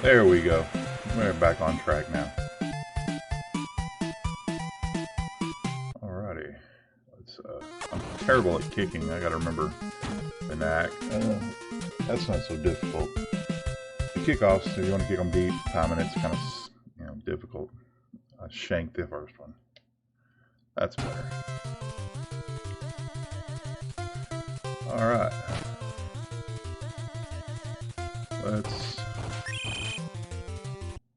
There we go. We're back on track now. Alrighty. I'm terrible at kicking. I gotta remember the knack. That's not so difficult. The kickoffs, if you want to kick them deep, timing it's kind of difficult. I shanked the first one. That's better. Alright. Let's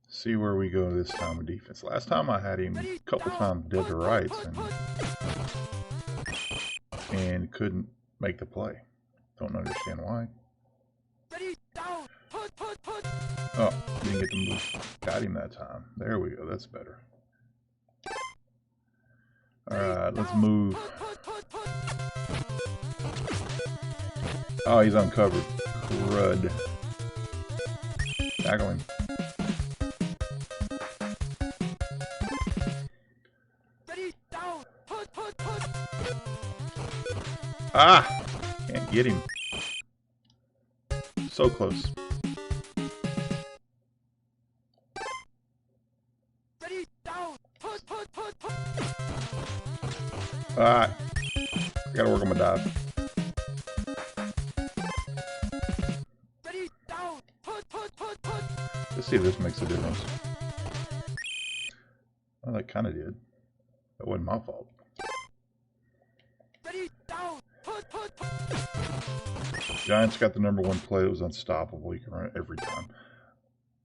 see where we go this time with defense. Last time I had him a couple times dead to rights and couldn't make the play. Don't understand why. Oh, didn't get the move. Got him that time. There we go. That's better. Alright, let's move. Oh, he's uncovered. Crud. Tackle him. Ah! Can't get him. So close. Ah! Gotta work on my dive. Let's see if this makes a difference. Well, that kind of did. That wasn't my fault. Giants got the #1 play. It was unstoppable. You can run it every time.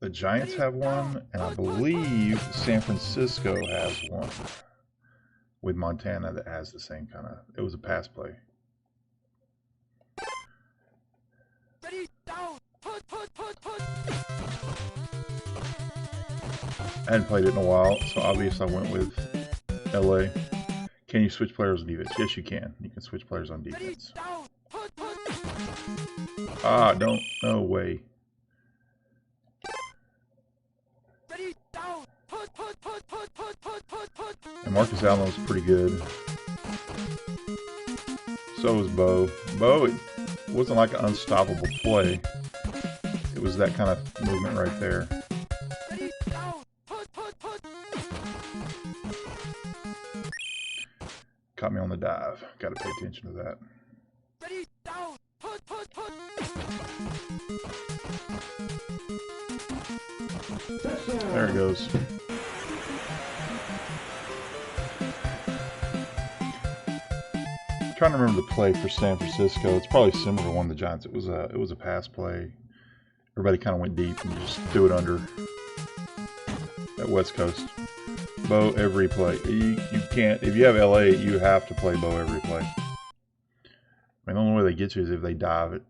The Giants have one, and I believe San Francisco has one with Montana that has the same kind of. It was a pass play. I hadn't played it in a while, so obviously I went with LA. Can you switch players on defense? Yes, you can. You can switch players on defense. Ah, don't. No way. And Marcus Allen was pretty good. So was Bo. Bo, it wasn't like an unstoppable play. It was that kind of movement right there. Caught me on the dive. Got to pay attention to that. There it goes. I'm trying to remember the play for San Francisco. It's probably similar to one of the Giants. It was a pass play. Everybody kind of went deep and just threw it under at West Coast. Bo every play. You can't, if you have LA, you have to play Bo every play. I mean, the only way they get you is if they dive it,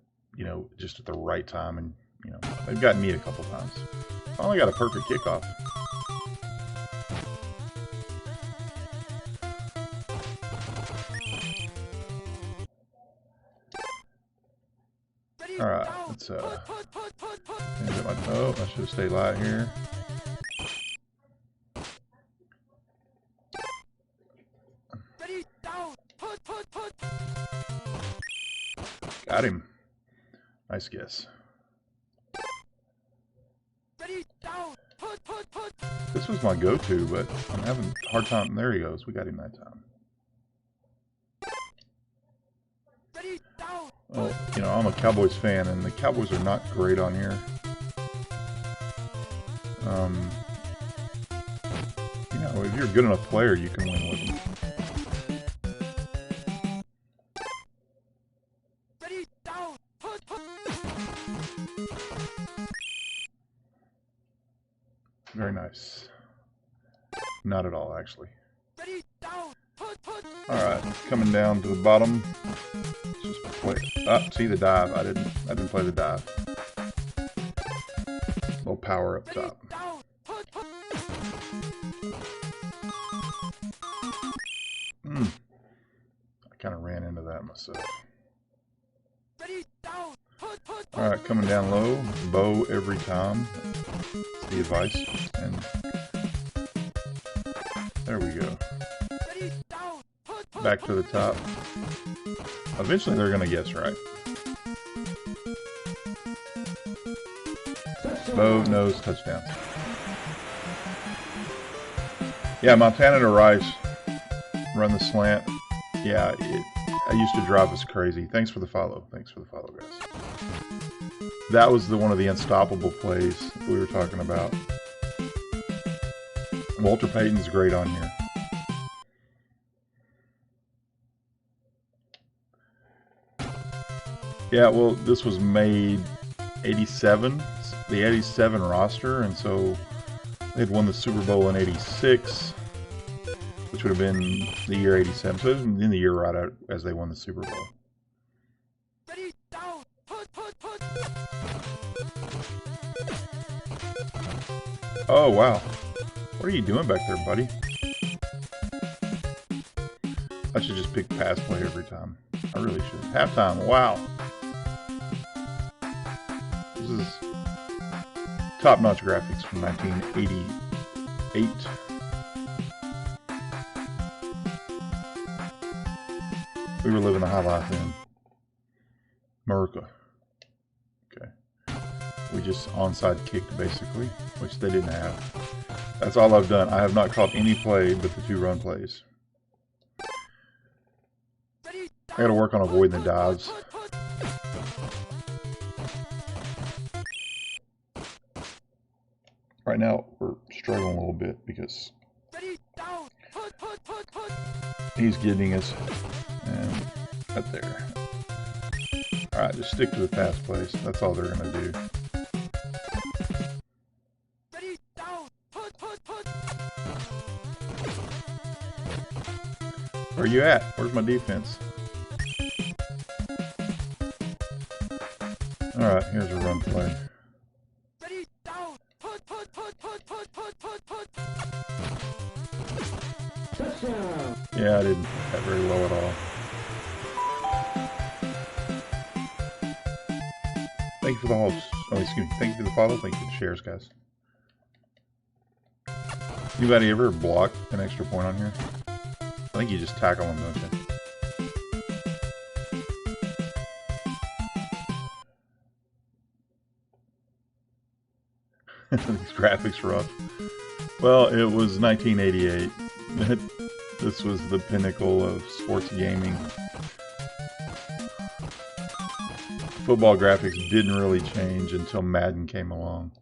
just at the right time. And, they've gotten me a couple times. Finally got a perfect kickoff. Alright, let's, oh, I should have stayed light here. Got him. Nice guess. This was my go-to, but I'm having a hard time. There he goes. We got him that time. Well, I'm a Cowboys fan, and the Cowboys are not great on here. If you're a good enough player, you can win with them. Very nice. Not at all, actually. Alright, coming down to the bottom. Just play. See the dive. I didn't play the dive. A little power up top. I kind of ran into that myself. Alright, coming down low. Bow every time. That's the advice. And there we go. Back to the top. Eventually they're going to guess right. Bo knows touchdowns. Yeah, Montana to Rice. Run the slant. Yeah, I used to drive us crazy. Thanks for the follow. Thanks for the follow, guys. That was one of the unstoppable plays we were talking about. Walter Payton's great on here. Yeah, well, this was made 87, the 87 roster, and so they'd won the Super Bowl in 86, which would have been the year 87. So it was in the year right out as they won the Super Bowl. Oh, wow. What are you doing back there, buddy? I should just pick pass play every time. I really should. Halftime. Wow. This is top-notch graphics from 1988. We were living the high life in America. Okay. We just onside kicked, basically, which they didn't have. That's all I've done. I have not caught any play but the 2 run plays. I gotta work on avoiding the dives. Right now, we're struggling a little bit because he's getting us. And right there. Alright, just stick to the pass plays. That's all they're gonna do. Where are you at? Where's my defense? Alright, here's a run play. Yeah, I didn't put that very low at all. Thank you for the host. Oh, excuse me. Thank you for the follow. Thank you for the shares, guys. Anybody ever block an extra point on here? I think you just tackle them, don't you? These graphics rough. Well, it was 1988. This was the pinnacle of sports gaming. Football graphics didn't really change until Madden came along.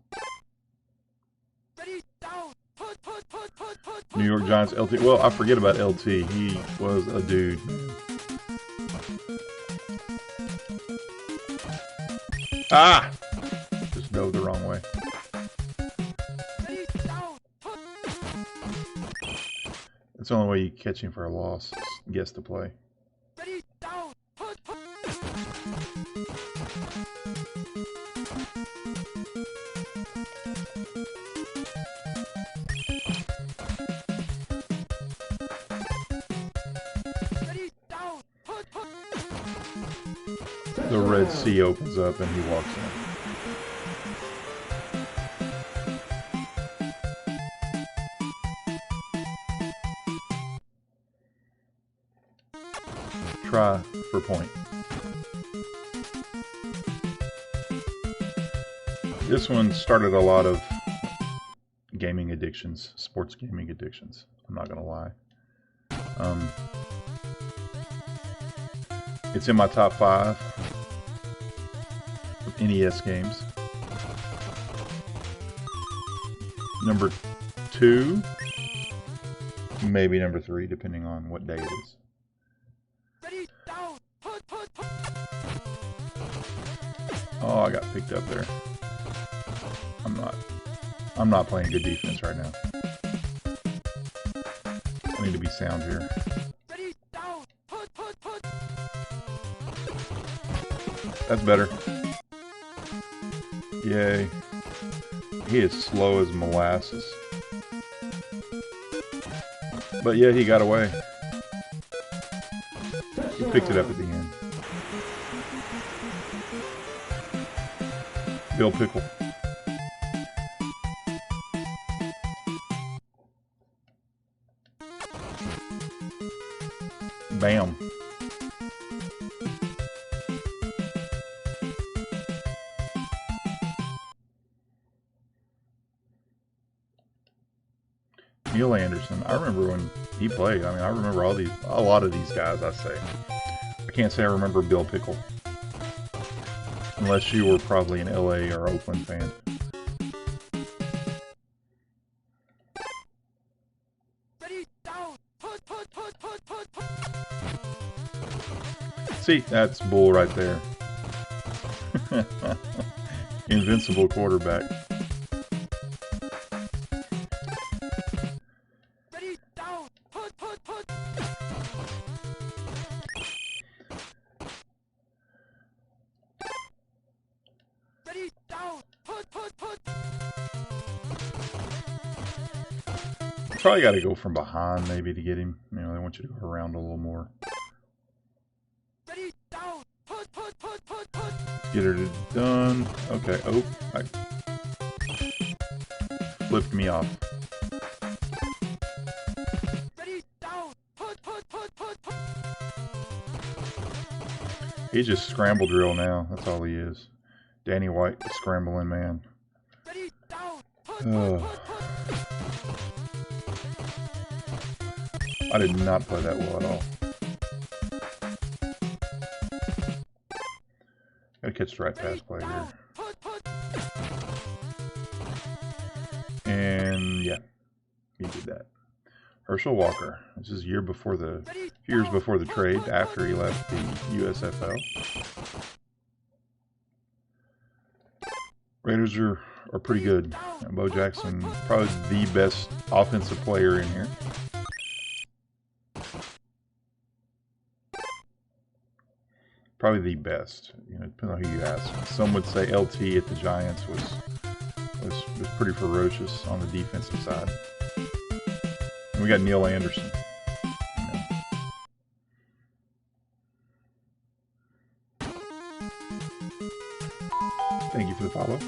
New York Giants LT. Well, I forget about LT. He was a dude. Ah! Just dove the wrong way. That's the only way you catch him for a loss. Guess the play. The Red Sea opens up and he walks in. Try for point. This one started a lot of gaming addictions, sports gaming addictions. I'm not gonna lie. It's in my top 5 of NES games. Number 2, maybe number 3, depending on what day it is. Oh, I got picked up there. I'm not playing good defense right now. I need to be sound here. That's better. Yay. He is slow as molasses. But yeah, he got away. He picked it up at the end. Bill Pickle. Bam. Neil Anderson. I remember when he played. I mean, I remember a lot of these guys, I say. I can't say I remember Bill Pickle. Unless you were probably an LA or Oakland fan. See, that's bull right there. Invincible quarterback. Probably got to go from behind maybe to get him. You know, they want you to go around a little more. Get her done. Okay. Oh, I flipped me off. He's just scramble drill now. That's all he is. Danny White, the scrambling man. Oh. I did not play that well at all. Gotta catch the right pass play here. And yeah, he did that. Herschel Walker. This is a few years before the trade, after he left the USFL. Raiders are pretty good. Bo Jackson, probably the best offensive player in here. Probably the best. You know, depending on who you ask. Some would say LT at the Giants was pretty ferocious on the defensive side. And we got Neil Anderson. You know. Thank you for the follow.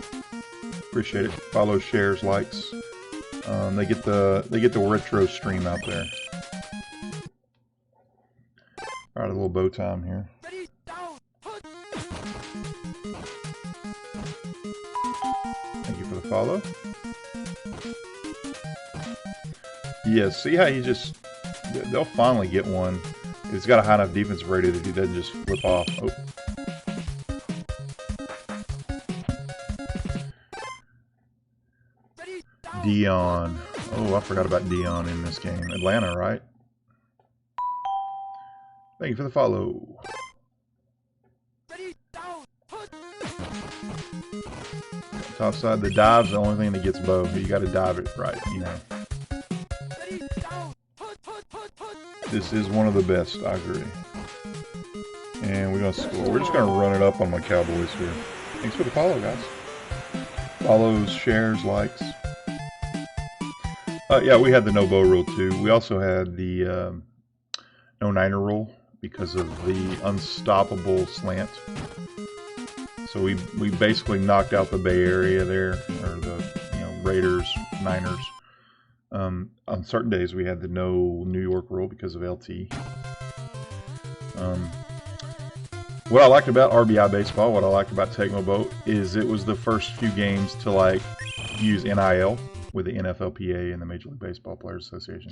Appreciate it. Follow, shares, likes. They get the retro stream out there. All right, a little bow time here. Thank you for the follow. Yeah, see how they'll finally get one. He's got a high enough defensive rating that he doesn't just flip off. Oh. Dion. Oh, I forgot about Dion in this game. Atlanta, right? Thank you for the follow. Top side, the dive's the only thing that gets Bo. You got to dive it right, you know. This is one of the best, I agree. And we're gonna score. We're just gonna run it up on my Cowboys here. Thanks for the follow, guys. Follows, shares, likes. Yeah, we had the no bow rule too. We also had the no niner rule because of the unstoppable slant. So we basically knocked out the Bay Area there, or the Raiders, Niners. On certain days we had the no New York rule because of LT. What I liked about RBI baseball, what I liked about Tecmo Boat, is it was the first few games to like use NIL with the NFLPA and the Major League Baseball Players Association.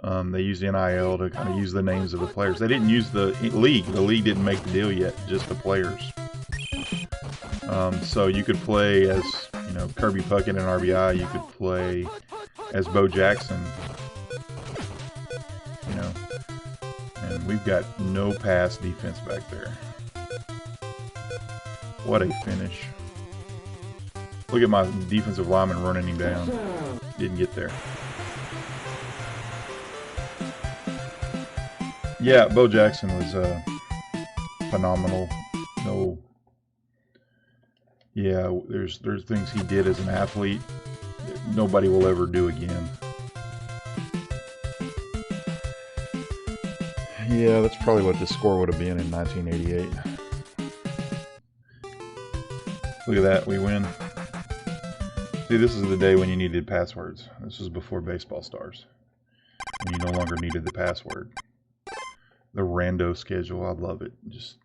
They used NIL to kind of use the names of the players. They didn't use the league. The league didn't make the deal yet, just the players. So you could play as, Kirby Puckett and RBI. You could play as Bo Jackson. And we've got no pass defense back there. What a finish. Look at my defensive lineman running him down. Didn't get there. Yeah, Bo Jackson was phenomenal. There's things he did as an athlete that nobody will ever do again. Yeah, that's probably what the score would have been in 1988. Look at that, we win. See, this is the day when you needed passwords. This was before Baseball Stars. And you no longer needed the password. The rando schedule, I love it. Just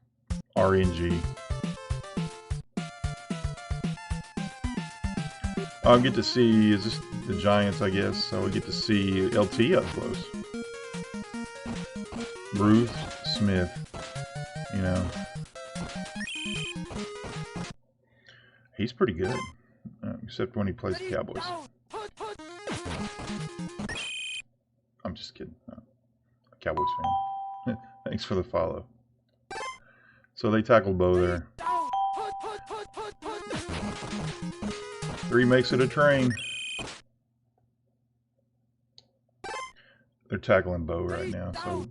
RNG. I get to see, is this the Giants, I guess, so we get to see LT up close. Bruce Smith, you know, he's pretty good, except when he plays the Cowboys. I'm just kidding. Cowboys fan. Thanks for the follow. So they tackled Bo there. 3 makes it a train. They're tackling Bo right now, so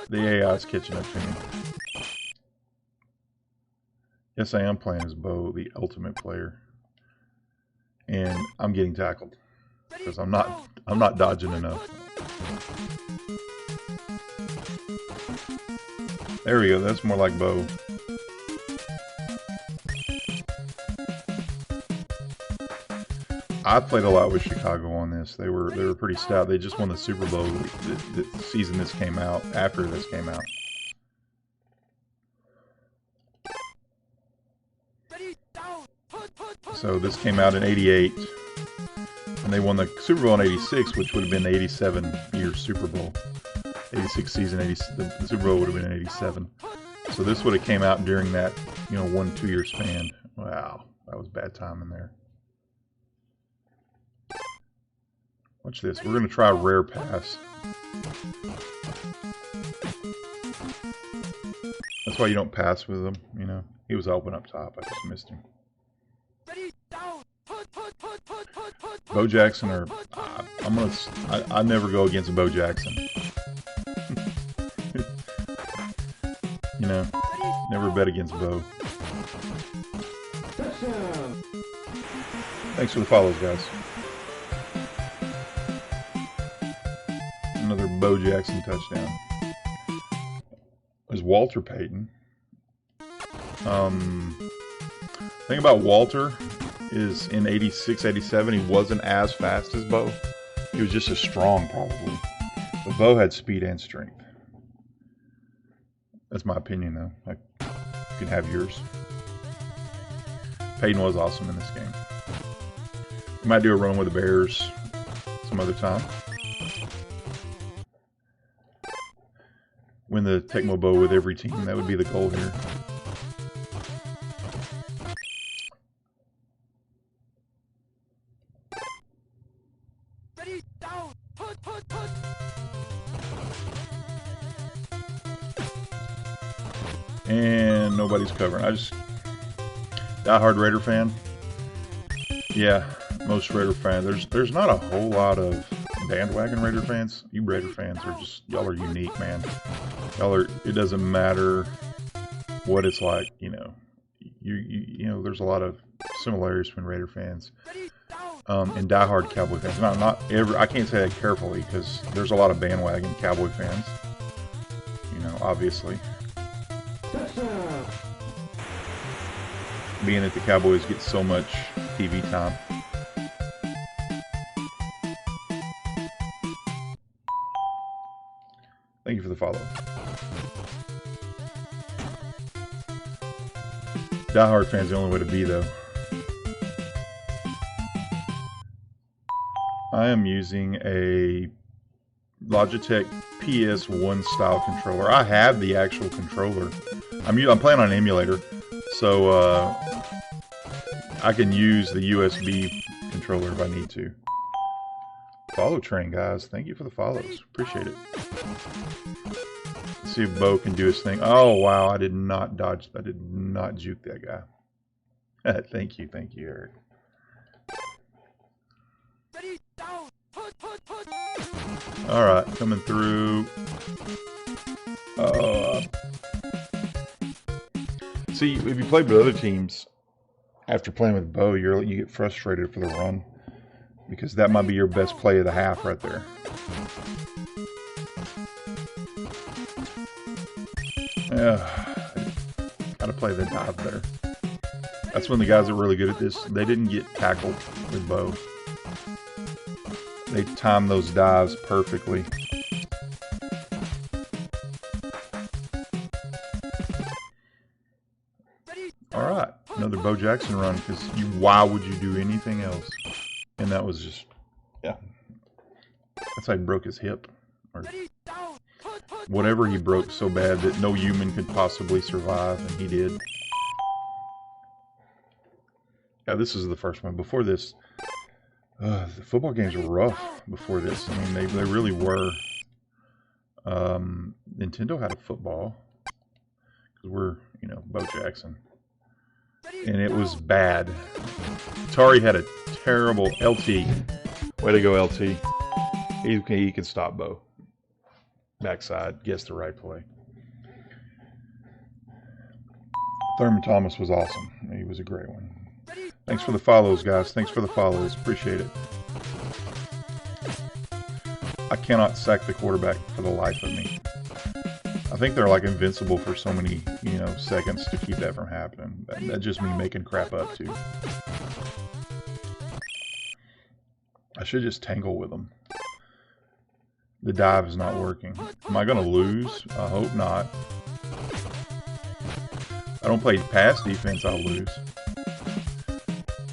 the AI is catching up to me. Yes, I am playing as Bo, the ultimate player, and I'm getting tackled because I'm not dodging enough. There we go. That's more like Bo. I played a lot with Chicago on this. They were pretty stout. They just won the Super Bowl the season this came out. After this came out. So this came out in '88, and they won the Super Bowl in '86, which would have been the '87-year Super Bowl. '86 season, the Super Bowl would have been in '87. So this would have came out during that, 1-2 year span. Wow, that was bad timing there. Watch this. We're going to try a rare pass. That's why you don't pass with him, He was open up top. I just missed him. Bo Jackson or... I never go against Bo Jackson. Never bet against Bo. Thanks for the follows, guys. Another Bo Jackson touchdown. There's Walter Payton. Thing about Walter is in '86, '87, he wasn't as fast as Bo. He was just as strong, probably. But Bo had speed and strength. That's my opinion, though. You can have yours. Payton was awesome in this game. We might do a run with the Bears some other time. Win the Tecmo Bowl with every team. That would be the goal here. And nobody's covering. Die-hard Raider fan. Yeah, most Raider fans. There's not a whole lot of bandwagon Raider fans. You Raider fans are just, y'all are unique, man. It doesn't matter what it's like, there's a lot of similarities between Raider fans and diehard Cowboy fans. I can't say that carefully because there's a lot of bandwagon Cowboy fans, obviously. Being that the Cowboys get so much TV time. Thank you for the follow. Die-hard fans the only way to be, though. I am using a Logitech PS1 style controller. I have the actual controller. I'm playing on an emulator, so I can use the USB controller if I need to. Follow train, guys. Thank you for the follows. Appreciate it. Let's see if Bo can do his thing. Oh, wow. I did not dodge. I did not juke that guy. Thank you, Eric. Alright, coming through. See, if you play with other teams, after playing with Bo, you get frustrated for the run. Because that might be your best play of the half right there. Gotta play the dive better. That's when the guys that are really good at this, they didn't get tackled with Bo. They timed those dives perfectly. Alright, another Bo Jackson run, because why would you do anything else? And that was just Yeah. That's how he broke his hip. Or whatever he broke so bad that no human could possibly survive, and he did. Yeah, this is the first one. Before this, the football games were rough before this. I mean, they really were. Nintendo had a football. Because we're, you know, Bo Jackson. And it was bad. Atari had a terrible LT. Way to go, LT. He can stop Bo. Backside. Guess the right play. Thurman Thomas was awesome. He was a great one. Thanks for the follows, guys. Thanks for the follows. Appreciate it. I cannot sack the quarterback for the life of me. I think they're like invincible for so many, you know, seconds to keep that from happening. That's just me making crap up too. I should just tangle with them. The dive is not working. Am I going to lose? I hope not. I don't play pass defense, I'll lose.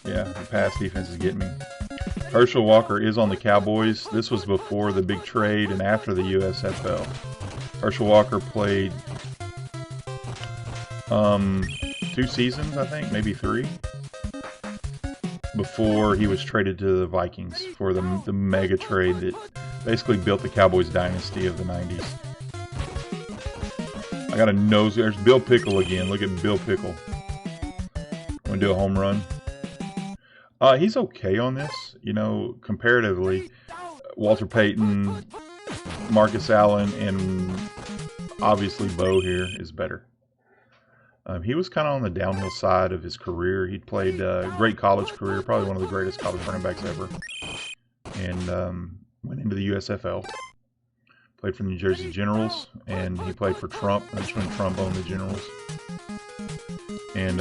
Yeah, the pass defense is getting me. Herschel Walker is on the Cowboys. This was before the big trade and after the USFL. Herschel Walker played 2 seasons, I think, maybe 3, before he was traded to the Vikings for the mega trade that basically built the Cowboys dynasty of the 90s. I got a nose. There's Bill Pickle again. Look at Bill Pickle. Want to do a home run? He's okay on this. You know, comparatively, Walter Payton, Marcus Allen, and obviously Bo here is better. He was kind of on the downhill side of his career. He'd played a great college career, probably one of the greatest college running backs ever, and went into the USFL. Played for the New Jersey Generals, and he played for Trump. That's when Trump owned the Generals. And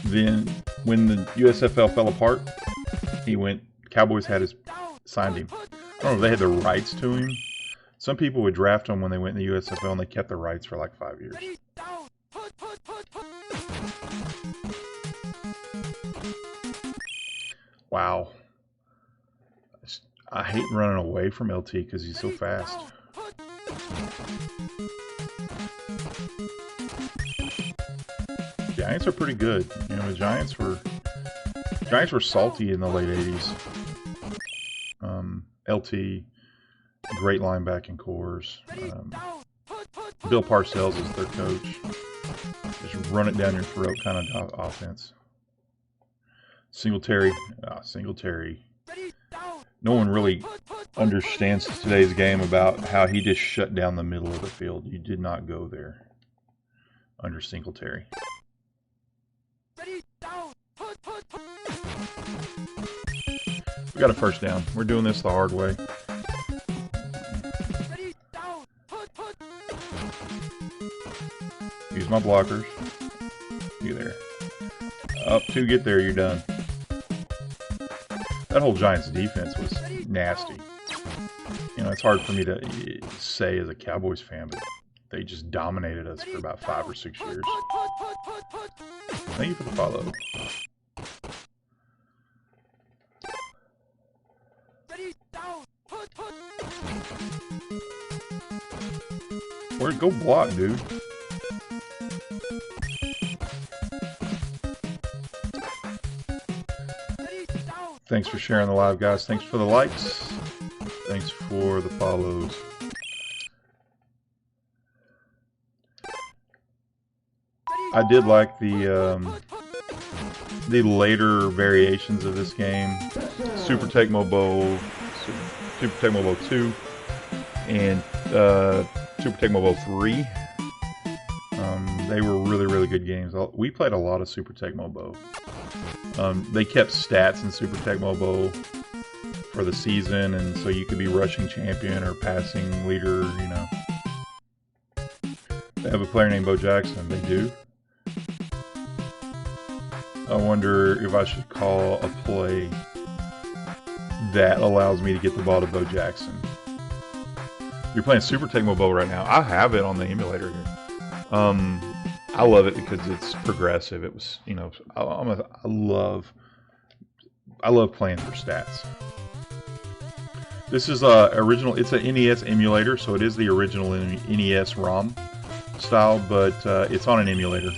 then when the USFL fell apart, he went. Cowboys signed him. I don't know if they had the rights to him. Some people would draft him when they went in the USFL, and they kept the rights for like 5 years. Wow. I hate running away from LT because he's so fast. Giants are pretty good. You know, the Giants were salty in the late 80s. LT, great linebacking cores. Bill Parcells is their coach. Just run it down your throat kind of offense. Singletary. Singletary. No one really understands today's game about how he just shut down the middle of the field. You did not go there under Singletary. We got a first down. We're doing this the hard way. Use my blockers. You there. Up 2, get there, you're done. That whole Giants defense was nasty. You know, it's hard for me to say as a Cowboys fan, but they just dominated us for about 5 or 6 years. Thank you for the follow. Where'd go block, dude? Thanks for sharing the live, guys. Thanks for the likes. Thanks for the follows. I did like the later variations of this game. Super Tecmo Bowl, Super Tecmo Bowl 2, and Super Tecmo Bowl 3. They were really, really good games. We played a lot of Super Tecmo Bowl. They kept stats in Super Tecmo Bowl for the season, and so you could be rushing champion or passing leader, you know. They have a player named Bo Jackson. They do. I wonder if I should call a play that allows me to get the ball to Bo Jackson. You're playing Super Tecmo Bowl right now. I have it on the emulator here. I love it because it's progressive. It was, you know, I love I love playing for stats. This is original. It's an NES emulator, so it is the original NES ROM style, but it's on an emulator.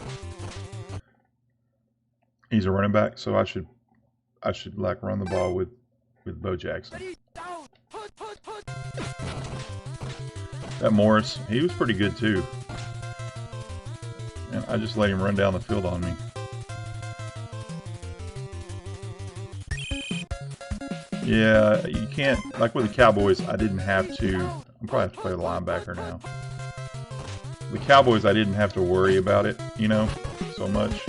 He's a running back, so I should like run the ball with Bo Jackson. That Morris, he was pretty good too. And I just let him run down the field on me. Yeah, you can't, like with the Cowboys, I didn't have to, I'm probably have to play the linebacker now. The Cowboys, I didn't have to worry about it, you know, so much.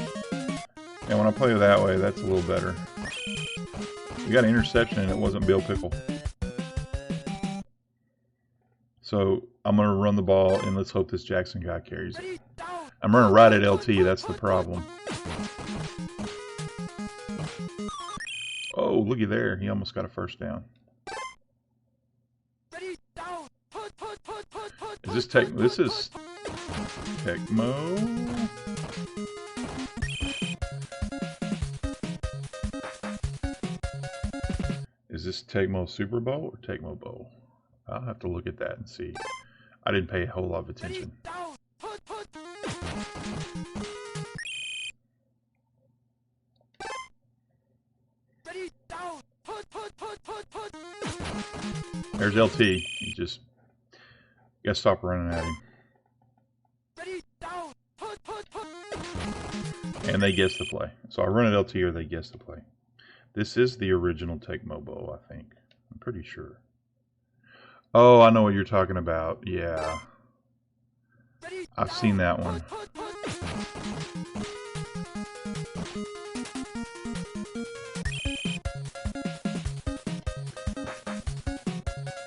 And when I play it that way, that's a little better. We got an interception and it wasn't Bill Pickle. So I'm going to run the ball and let's hope this Jackson guy carries it. I'm running right at LT, that's the problem. Oh, looky there. He almost got a first down. Is this Tecmo? This is Tecmo. Is this Tecmo Super Bowl or Tecmo Bowl? I'll have to look at that and see. I didn't pay a whole lot of attention. There's LT. He just gotta stop running at him. And they guess the play. So I run at LT or they guess the play. This is the original Tecmo Bowl, I think. I'm pretty sure. Oh, I know what you're talking about. Yeah. I've seen that one.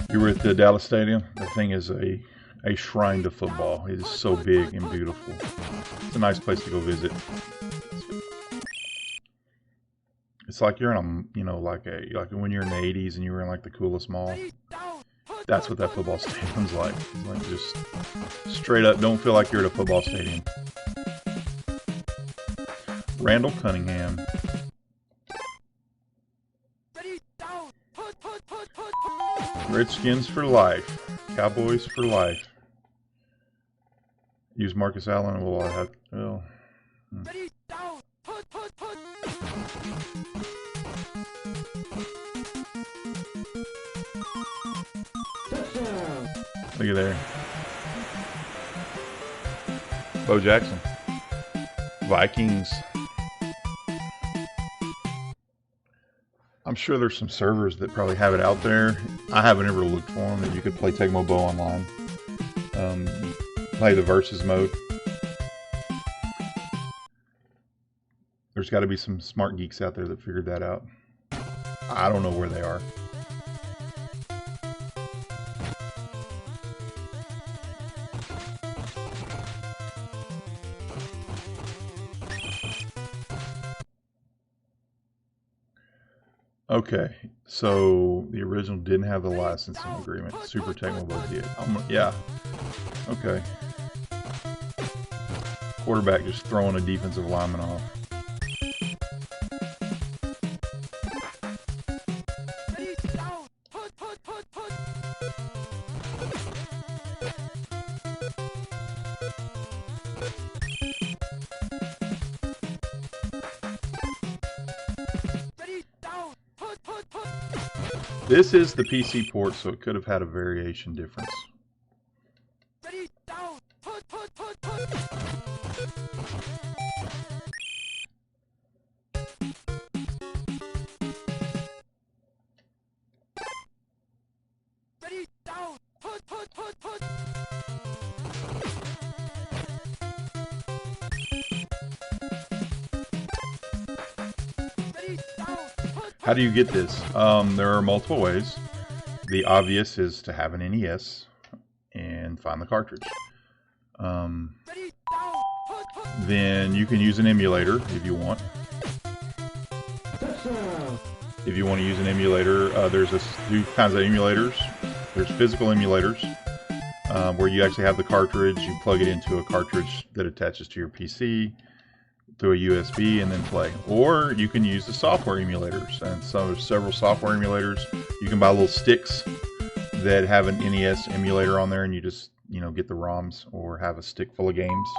You were at the Dallas Stadium. The thing is a shrine to football. It is so big and beautiful. It's a nice place to go visit. It's like you're in a, you know, like when you're in the 80s and you were in like the coolest mall. That's what that football stadium's like. It's like just straight up, don't feel like you're at a football stadium. Randall Cunningham. Redskins for life. Cowboys for life. Use Marcus Allen. Well, I have. Well. Look at there. Bo Jackson. Vikings. I'm sure there's some servers that probably have it out there. I haven't ever looked for them, that you could play Tecmo Bowl online. Play the versus mode. There's got to be some smart geeks out there that figured that out. I don't know where they are. Okay, so the original didn't have the licensing agreement. Super Tecmo Bowl did. Yeah. Okay. Quarterback just throwing a defensive lineman off. This is the PC port, so it could have had a variation difference. How do you get this? There are multiple ways. The obvious is to have an NES and find the cartridge. Then you can use an emulator if you want. If you want to use an emulator, there's two kinds of emulators. There's physical emulators, where you actually have the cartridge, you plug it into a cartridge that attaches to your PC. through a USB and then play. Or you can use the software emulators, and so there's several software emulators. You can buy little sticks that have an NES emulator on there, and you just, you know, get the ROMs or have a stick full of games.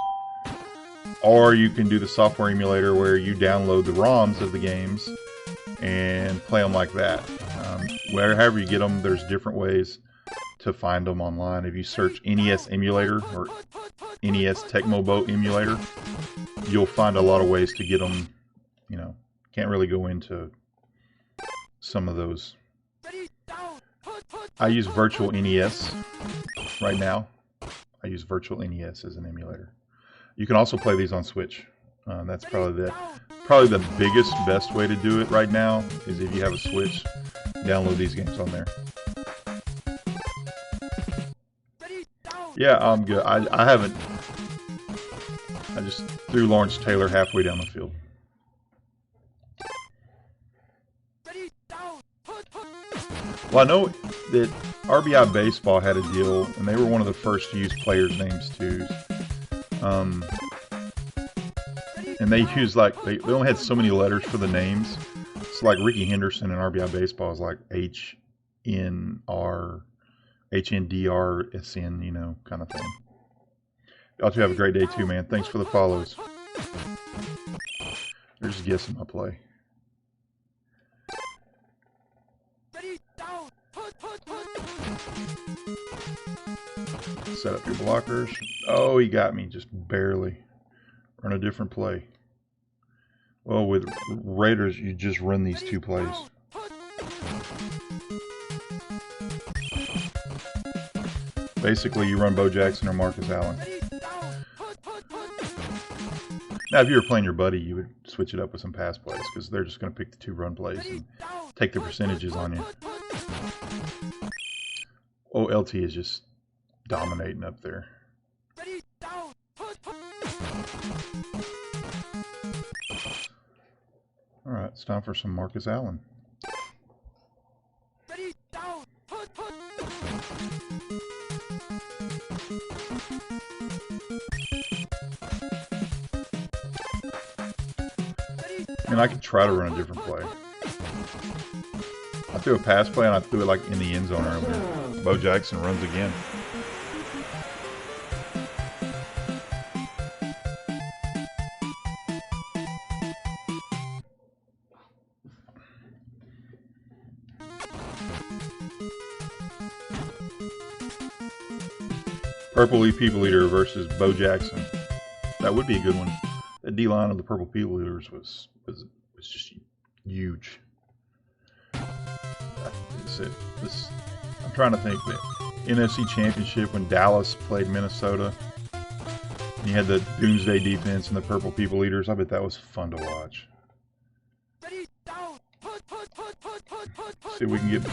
Or you can do the software emulator where you download the ROMs of the games and play them like that. Wherever you get them, there's different ways to find them online. If you search NES emulator or NES Tecmo Boat emulator, you'll find a lot of ways to get them. You know, can't really go into some of those. I use Virtual NES right now. I use Virtual NES as an emulator. You can also play these on Switch. That's probably the biggest, best way to do it right now is if you have a Switch, download these games on there. Yeah, I'm good. I haven't. I just threw Lawrence Taylor halfway down the field. Well, I know that RBI Baseball had a deal, and they were one of the first to use players' names too. And they used like they only had so many letters for the names. It's like Ricky Henderson in RBI Baseball is like HNDRSN, you know, kind of thing. Y'all two have a great day too, man. Thanks for the follows. They're just guessing my play. Set up your blockers. Oh, he got me just barely. Run a different play. Well, with Raiders, you just run these two plays. Basically, you run Bo Jackson or Marcus Allen. Now, if you were playing your buddy, you would switch it up with some pass plays because they're just going to pick the two run plays and take the percentages on you. Oh, LT is just dominating up there. All right, it's time for some Marcus Allen. I mean, I could try to run a different play. I threw a pass play and I threw it like in the end zone earlier. Bo Jackson runs again. Purple People Eater versus Bo Jackson. That would be a good one. The D-line of the Purple People Eaters was just huge. I'm trying to think that NFC Championship when Dallas played Minnesota. And you had the Doomsday defense and the Purple People Eaters. I bet that was fun to watch. See if we can get...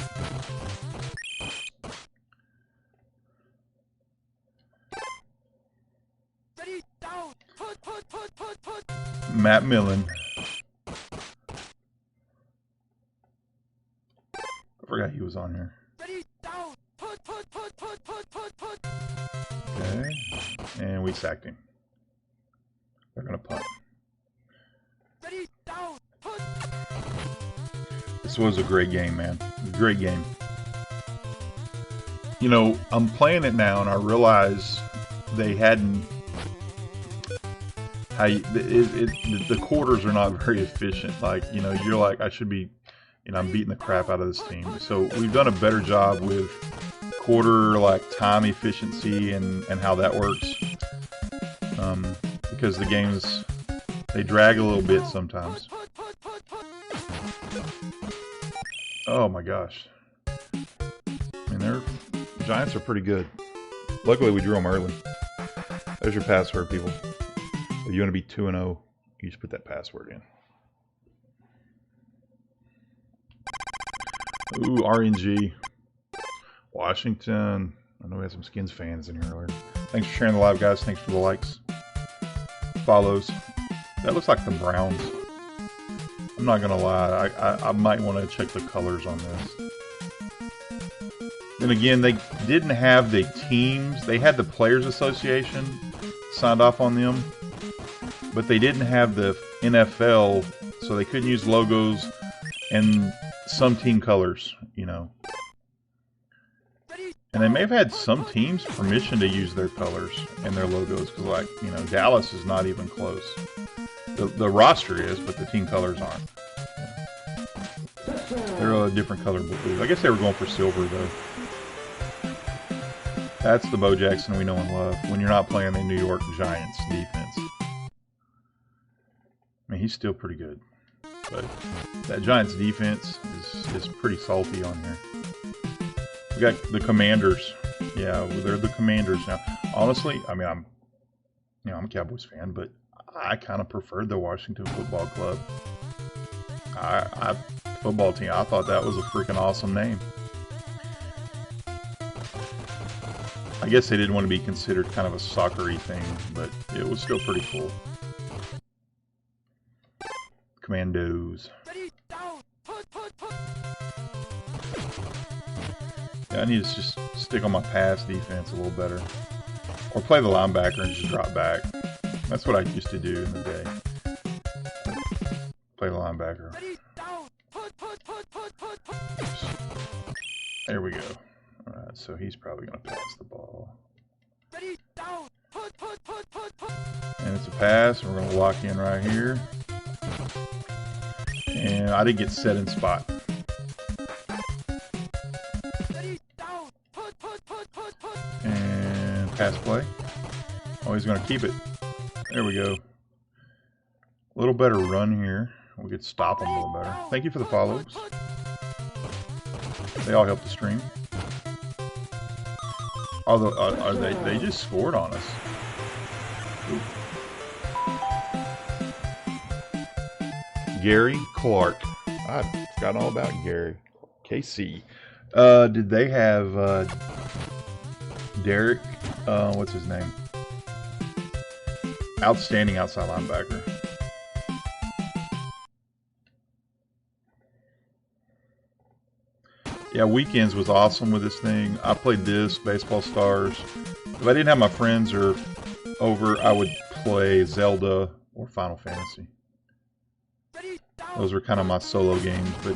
Matt Millen. I forgot he was on here. Okay. And we sacked him. They're going to punt. This was a great game, man. A great game. You know, I'm playing it now and I realize they hadn't... the quarters are not very efficient. Like, you know, you're like, I should be, you know, I'm beating the crap out of this team. So we've done a better job with quarter, like, time efficiency and how that works. Because the games, they drag a little bit sometimes. Oh my gosh. I mean, the Giants are pretty good. Luckily, we drew them early. There's your password, people. If you want to be 2-0, you just put that password in. Ooh, RNG. Washington. I know we had some Skins fans in here earlier. Thanks for sharing the live, guys. Thanks for the likes. Follows. That looks like the Browns. I'm not going to lie. I might want to check the colors on this. And again, they didn't have the teams. They had the Players Association signed off on them. but they didn't have the NFL, so they couldn't use logos and some team colors, you know. And they may have had some teams permission to use their colors and their logos, because, like, you know, Dallas is not even close. The roster is, but the team colors aren't. They're a different color blue. I guess they were going for silver, though. That's the Bo Jackson we know and love when you're not playing the New York Giants defense. I mean, he's still pretty good, but that Giants defense is pretty salty on here. We got the Commanders. Yeah, they're the Commanders now. Honestly, I mean, I'm a Cowboys fan, but I kind of preferred the Washington Football Club. Football team. I thought that was a freaking awesome name. I guess they didn't want to be considered kind of a soccer-y thing, but it was still pretty cool. Commandos. Yeah, I need to just stick on my pass defense a little better. Or play the linebacker and just drop back. That's what I used to do in the day. Play the linebacker. There we go. Alright, so he's probably going to pass the ball. And it's a pass, and we're going to lock in right here. And I didn't get set in spot. And pass play. Oh, he's going to keep it. There we go. A little better run here. We could stop him a little better. Thank you for the follows. They all help the stream. Although, they just scored on us. Ooh. Gary Clark. I forgot all about Gary. KC. Did they have Derek? What's his name? Outstanding outside linebacker. Yeah, weekends was awesome with this thing. I played this, Baseball Stars. If I didn't have my friends or over, I would play Zelda or Final Fantasy. Those were kind of my solo games, but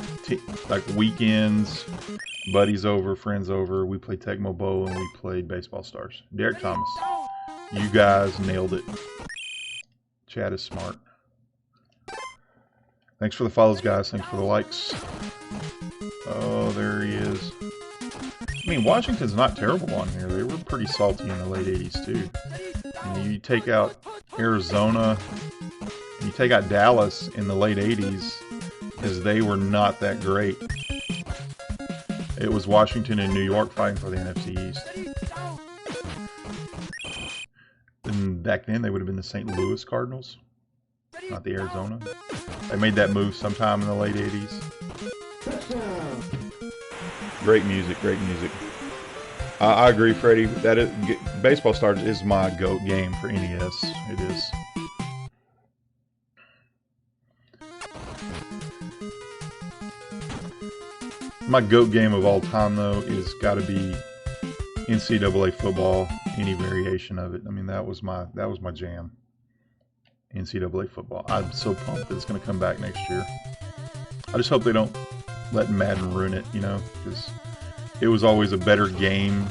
like weekends, buddies over, friends over, we played Tecmo Bowl and we played Baseball Stars. Derek Thomas, you guys nailed it. Chad is smart. Thanks for the follows, guys. Thanks for the likes. Oh, there he is. I mean, Washington's not terrible on here. They were pretty salty in the late 80s, too. You take out Arizona, you take out Dallas in the late 80s, because they were not that great. It was Washington and New York fighting for the NFC East. And back then, they would have been the St. Louis Cardinals, not the Arizona. They made that move sometime in the late 80s. Great music, great music. I agree, Freddie. That is, Baseball Stars is my GOAT game for NES. It is. My GOAT game of all time, though, is got to be NCAA football. Any variation of it. I mean, that was my jam. NCAA football. I'm so pumped that it's going to come back next year. I just hope they don't let Madden ruin it, you know, because it was always a better game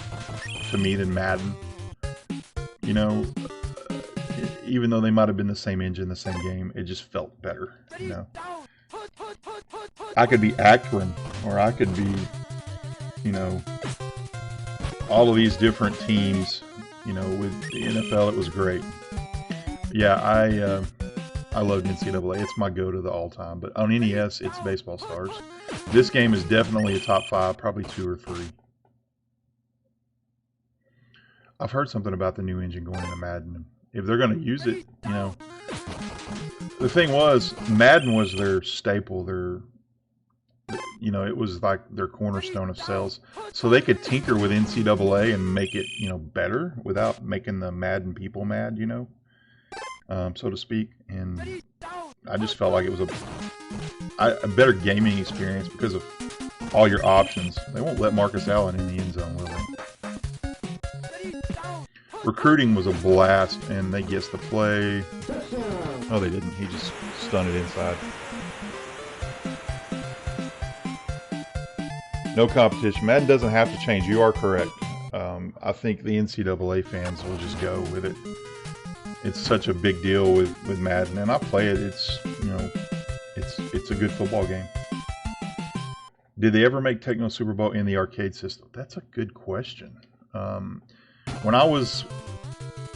to me than Madden. You know, even though they might have been the same engine, the same game, it just felt better, you know. I could be Akron, or I could be, you know, all of these different teams, you know, with the NFL, it was great. Yeah, I loved NCAA. It's my go-to the all-time. But on NES, it's Baseball Stars. This game is definitely a top 5, probably 2 or 3. I've heard something about the new engine going into Madden. If they're going to use it, you know. The thing was, Madden was their staple. You know, it was like their cornerstone of sales. So they could tinker with NCAA and make it, you know, better without making the Madden people mad, you know. So to speak, and I just felt like it was a better gaming experience because of all your options. They won't let Marcus Allen in the end zone, will they? Recruiting was a blast, and they guessed the play. Oh, they didn't. He just stunned it inside. No competition. Madden doesn't have to change. You are correct. I think the NCAA fans will just go with it. It's such a big deal with Madden, and I play it. It's, you know, it's a good football game. Did they ever make Tecmo Super Bowl in the arcade system? That's a good question. When I was,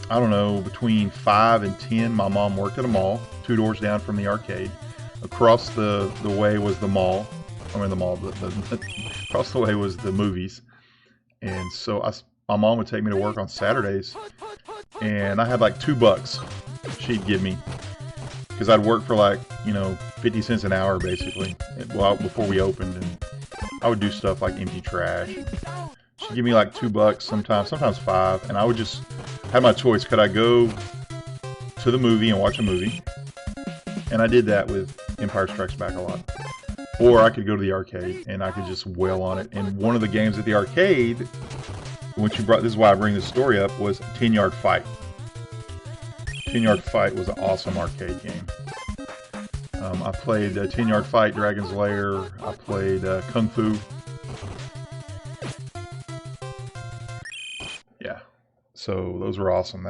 I don't know, between 5 and 10, my mom worked at a mall, 2 doors down from the arcade. Across the way was the mall. I mean, the mall. Across the way was the movies. And so my mom would take me to work on Saturdays, and I had like $2 she'd give me, because I'd work for like, you know, 50 cents an hour basically, well, before we opened, and I would do stuff like empty trash. She'd give me like $2 sometimes 5, and I would just have my choice. Could I go to the movie and watch a movie? And I did that with Empire Strikes Back a lot. Or I could go to the arcade and I could just wail on it. And one of the games at the arcade, which you brought, this is why I bring this story up, was 10-Yard Fight. 10-Yard Fight was an awesome arcade game. I played 10-Yard Fight, Dragon's Lair. I played Kung Fu. Yeah, so those were awesome.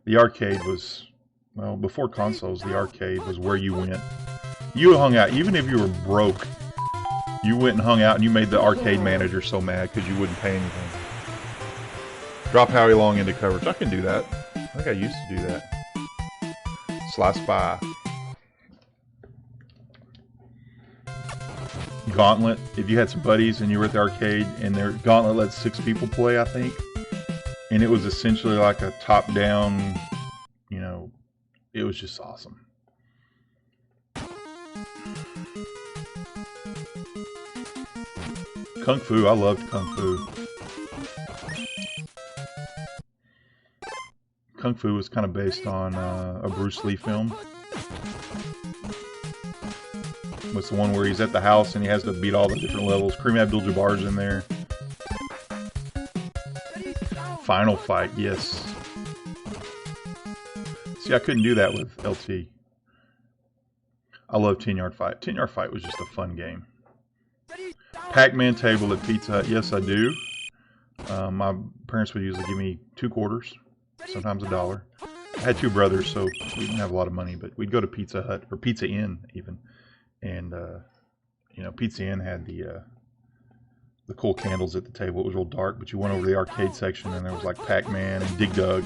The arcade was, well, before consoles, the arcade was where you went. You hung out, even if you were broke, you went and hung out, and you made the arcade manager so mad because you wouldn't pay anything. Drop Howie Long into coverage. I can do that. I think I used to do that. Slice by. Gauntlet. If you had some buddies and you were at the arcade, and Gauntlet let 6 people play, I think. And it was essentially like a top-down, you know, it was just awesome. Kung Fu, I loved Kung Fu. Kung Fu was kind of based on a Bruce Lee film. It's the one where he's at the house and he has to beat all the different levels. Kareem Abdul-Jabbar's in there. Final Fight, yes. See, I couldn't do that with LT. I love 10-Yard Fight. 10-Yard Fight was just a fun game. Pac-Man table at Pizza Hut, yes I do. My parents would usually give me 2 quarters, sometimes $1. I had 2 brothers, so we didn't have a lot of money, but we'd go to Pizza Hut, or Pizza Inn even. And, you know, Pizza Inn had the cool candles at the table. It was real dark, but you went over to the arcade section and there was like Pac-Man and Dig Dug.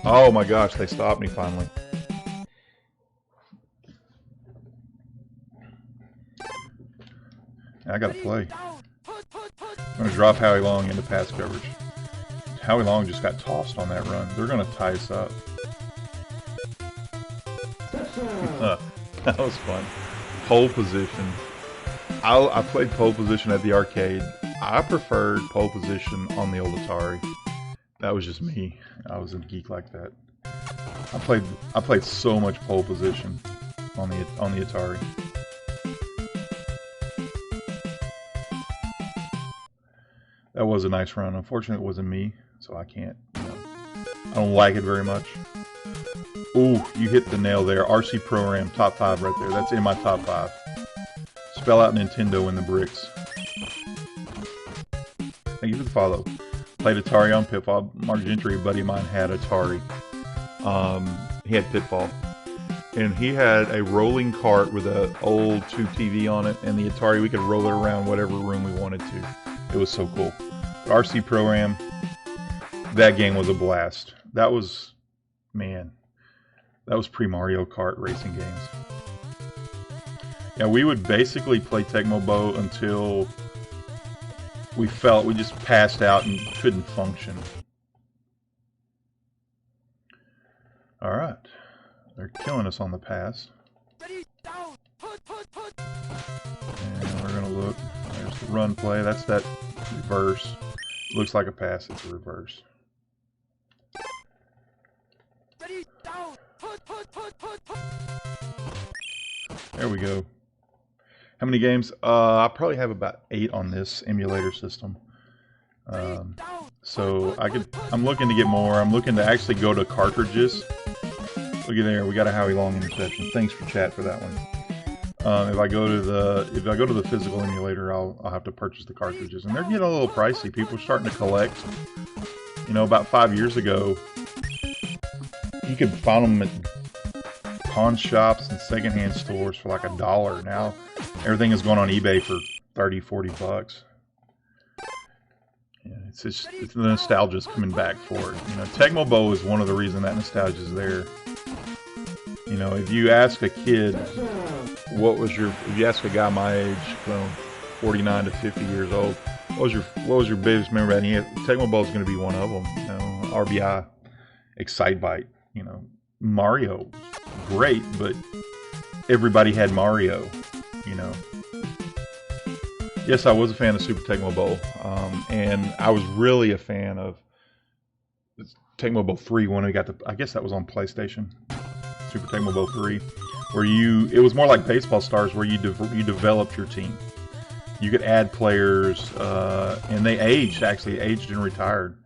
Oh my gosh, they stopped me finally. I gotta play. I'm gonna drop Howie Long into pass coverage. Howie Long just got tossed on that run. They're gonna tie us up. That was fun. Pole position. I played pole position at the arcade. I preferred pole position on the old Atari. That was just me. I was a geek like that. I played so much pole position on the Atari. That was a nice run. Unfortunately, it wasn't me, so I can't. You know, I don't like it very much. Ooh, you hit the nail there. RC Pro-Am, top 5 right there. That's in my top 5. Spell out Nintendo in the bricks. Thank you for the follow. Played Atari on Pitfall. Mark Gentry, a buddy of mine, had Atari. He had Pitfall. And he had a rolling cart with an old tube TV on it. And the Atari, we could roll it around whatever room we wanted to. It was so cool. But RC Pro-Am, that game was a blast. That was, man, that was pre-Mario Kart racing games. Yeah, we would basically play Tecmo Bow until we felt we just passed out and couldn't function. Alright. They're killing us on the pass. And we're going to look. There's the run play. That's that reverse. Looks like a pass. It's a reverse. There we go. How many games? I probably have about 8 on this emulator system. So I'm looking to get more. I'm looking to actually go to cartridges Look at there, we got a Howie Long interception. Thanks for chat for that one. If I go to the physical emulator, I'll have to purchase the cartridges, and they're getting a little pricey. People are starting to collect. You know, about 5 years ago, you could find them at pawn shops and secondhand stores for like $1. Now, everything is going on eBay for 30, 40 bucks. Yeah, it's just the nostalgia's coming back for it. You know, Tecmo Bowl is one of the reasons that nostalgia is there. You know, if you ask a kid, if you ask a guy my age, from 49 to 50 years old, what was your biggest memory? And Tecmo Bowl is going to be one of them. You know, RBI, Excitebike, you know, Mario, great, but everybody had Mario, you know. Yes, I was a fan of Super Tecmo Bowl, and I was really a fan of Tecmo Bowl 3 when we got I guess that was on PlayStation, Super Tecmo Bowl 3, where it was more like Baseball Stars, where you developed your team. You could add players, and they aged and retired.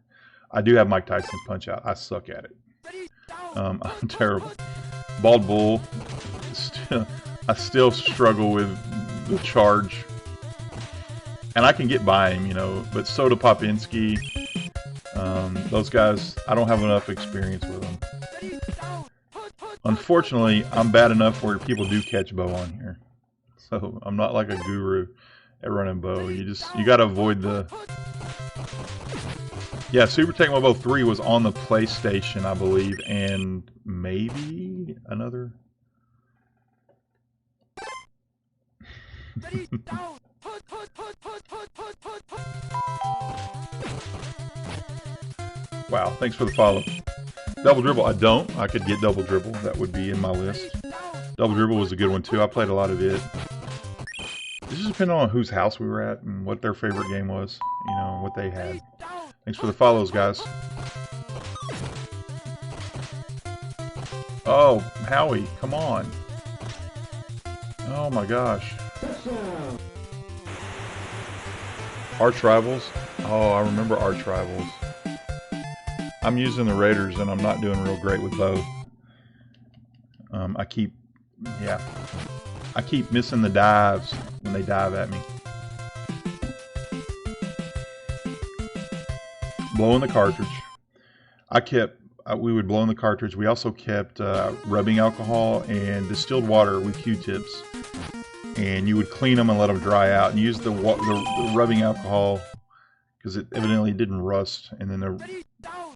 I do have Mike Tyson's Punch Out. I suck at it. I'm terrible. Bald Bull, I still struggle with the charge. And I can get by him, you know, but Soda Popinski, those guys, I don't have enough experience with them. Unfortunately, I'm bad enough where people do catch bow on here. So I'm not like a guru at running bow. You gotta avoid the... Yeah, Super Tecmo Bowl 3 was on the PlayStation, I believe, and maybe another... Wow, thanks for the follow. Double Dribble, I don't. I could get Double Dribble. That would be in my list. Double Dribble was a good one, too. I played a lot of it. This just depended on whose house we were at and what their favorite game was, you know, what they had. Thanks for the follows, guys. Oh, Howie, come on. Oh my gosh. Arch Rivals. Oh, I remember Arch Rivals. I'm using the Raiders and I'm not doing real great with both. I keep missing the dives when they dive at me. Blowing the cartridge. We would blow in the cartridge. We also kept rubbing alcohol and distilled water with Q-tips. And you would clean them and let them dry out and use the rubbing alcohol because it evidently didn't rust, and then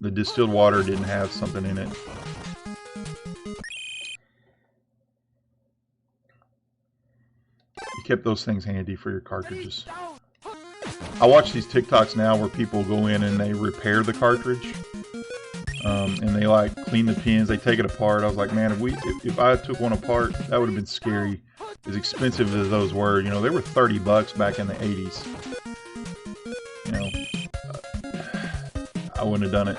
the distilled water didn't have something in it. You kept those things handy for your cartridges. I watch these TikToks now where people go in and they repair the cartridge, and they like clean the pins, they take it apart. I was like, man, if I took one apart, that would have been scary. As expensive as those were, you know, they were 30 bucks back in the 80s. You know, I wouldn't have done it.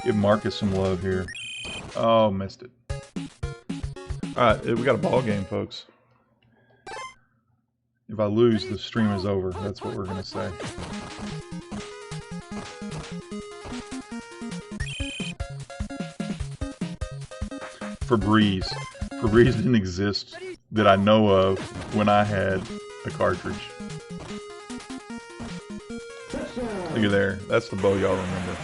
Give Marcus some love here. Oh, missed it. Alright, we got a ball game, folks. If I lose, the stream is over. That's what we're going to say. Febreze. Febreze didn't exist that I know of when I had a cartridge. Look at there. That's the bow y'all remember.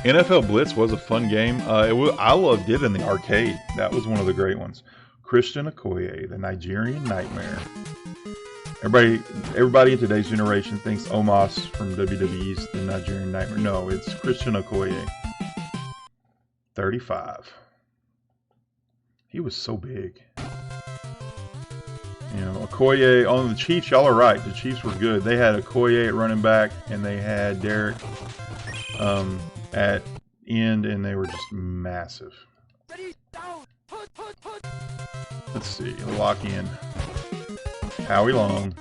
NFL Blitz was a fun game. I loved it in the arcade. That was one of the great ones. Christian Okoye, the Nigerian Nightmare. Everybody in today's generation thinks Omos from WWE's the Nigerian Nightmare. No, it's Christian Okoye. 35. He was so big. You know, Okoye on the Chiefs, y'all are right. The Chiefs were good. They had Okoye at running back, and they had Derek at end, and they were just massive. Let's see, lock in. Howie Long.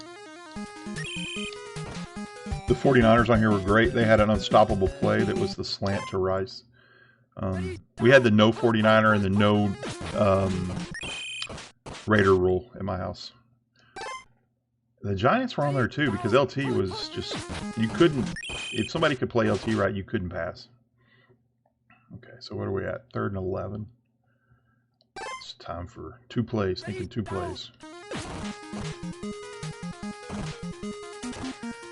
The 49ers on here were great. They had an unstoppable play that was the slant to Rice. We had the no 49er and the no Raider rule in my house. The Giants were on there too because LT was just, you couldn't, if somebody could play LT right, you couldn't pass. Okay, so what are we at? 3rd and 11. It's time for 2 plays, thinking 2 plays.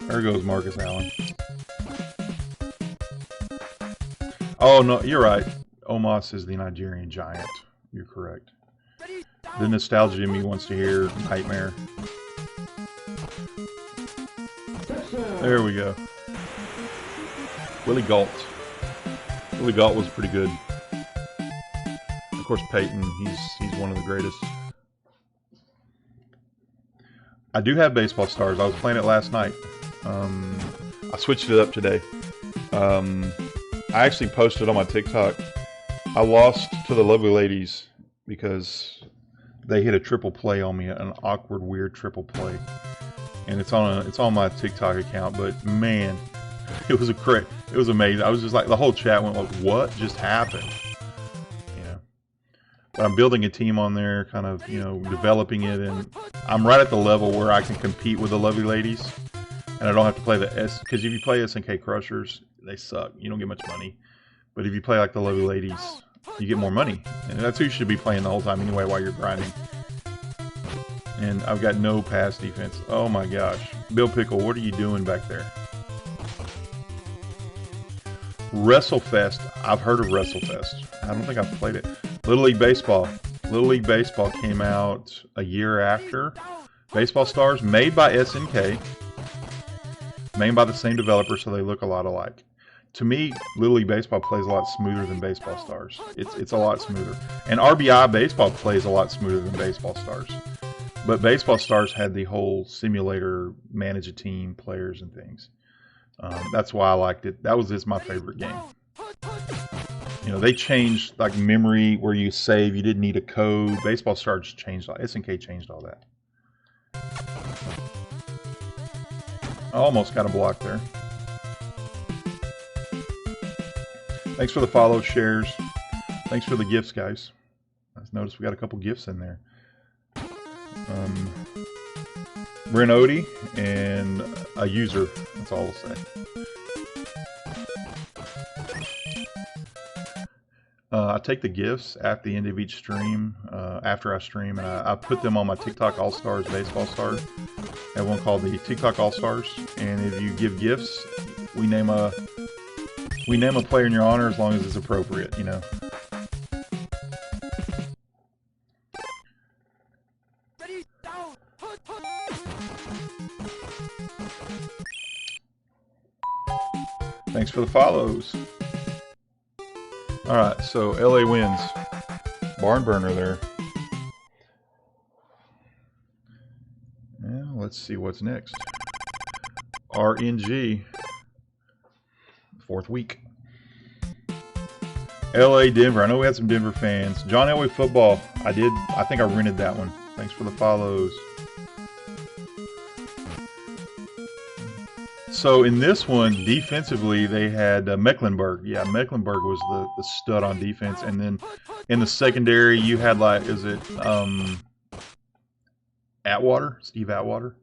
There goes Marcus Allen. Oh, no, you're right. Omos is the Nigerian Giant. You're correct. The nostalgia in me wants to hear Nightmare. There we go. Willie Gault. Willie Gault was pretty good. Of course, Peyton, he's one of the greatest. I do have Baseball Stars. I was playing it last night. I switched it up today. I actually posted on my TikTok. I lost to the Lovely Ladies because they hit a triple play on me, an awkward, weird triple play, and it's on my TikTok account. But man, it was it was amazing. I was just like, the whole chat went like, "What just happened?" Yeah. But I'm building a team on there, kind of, you know, developing it, and I'm right at the level where I can compete with the Lovely Ladies, and I don't have to play the S, because if you play SNK Crushers, they suck. You don't get much money. But if you play like the Lovely Ladies, you get more money. And that's who you should be playing the whole time anyway while you're grinding. And I've got no pass defense. Oh my gosh. Bill Pickle, what are you doing back there? WrestleFest. I've heard of WrestleFest. I don't think I've played it. Little League Baseball. Little League Baseball came out a year after Baseball Stars, made by SNK. Made by the same developer, so they look a lot alike. To me, Little League Baseball plays a lot smoother than Baseball Stars. It's a lot smoother. And RBI Baseball plays a lot smoother than Baseball Stars. But Baseball Stars had the whole simulator, manage a team, players, and things. That's why I liked it. That was just my favorite game. You know, they changed like memory where you save. You didn't need a code. Baseball Stars changed. SNK changed all that. I almost got a block there. Thanks for the follow, shares. Thanks for the gifts, guys. I noticed we got a couple gifts in there. Brent Odie and a user. That's all I'll say. I take the gifts at the end of each stream, after I stream, and I put them on my TikTok All Stars Baseball Stars. I have one called the TikTok All Stars, and if you give gifts, we name a player in your honor as long as it's appropriate, you know. Thanks for the follows. Alright, so LA wins. Barn burner there. Now, let's see what's next. RNG. 4th week. LA, Denver. I know we had some Denver fans. John Elway football. I think I rented that one. Thanks for the follows. So in this one, defensively, they had Mecklenburg. Yeah, Mecklenburg was the stud on defense. And then in the secondary, you had like, is it Atwater? Steve Atwater?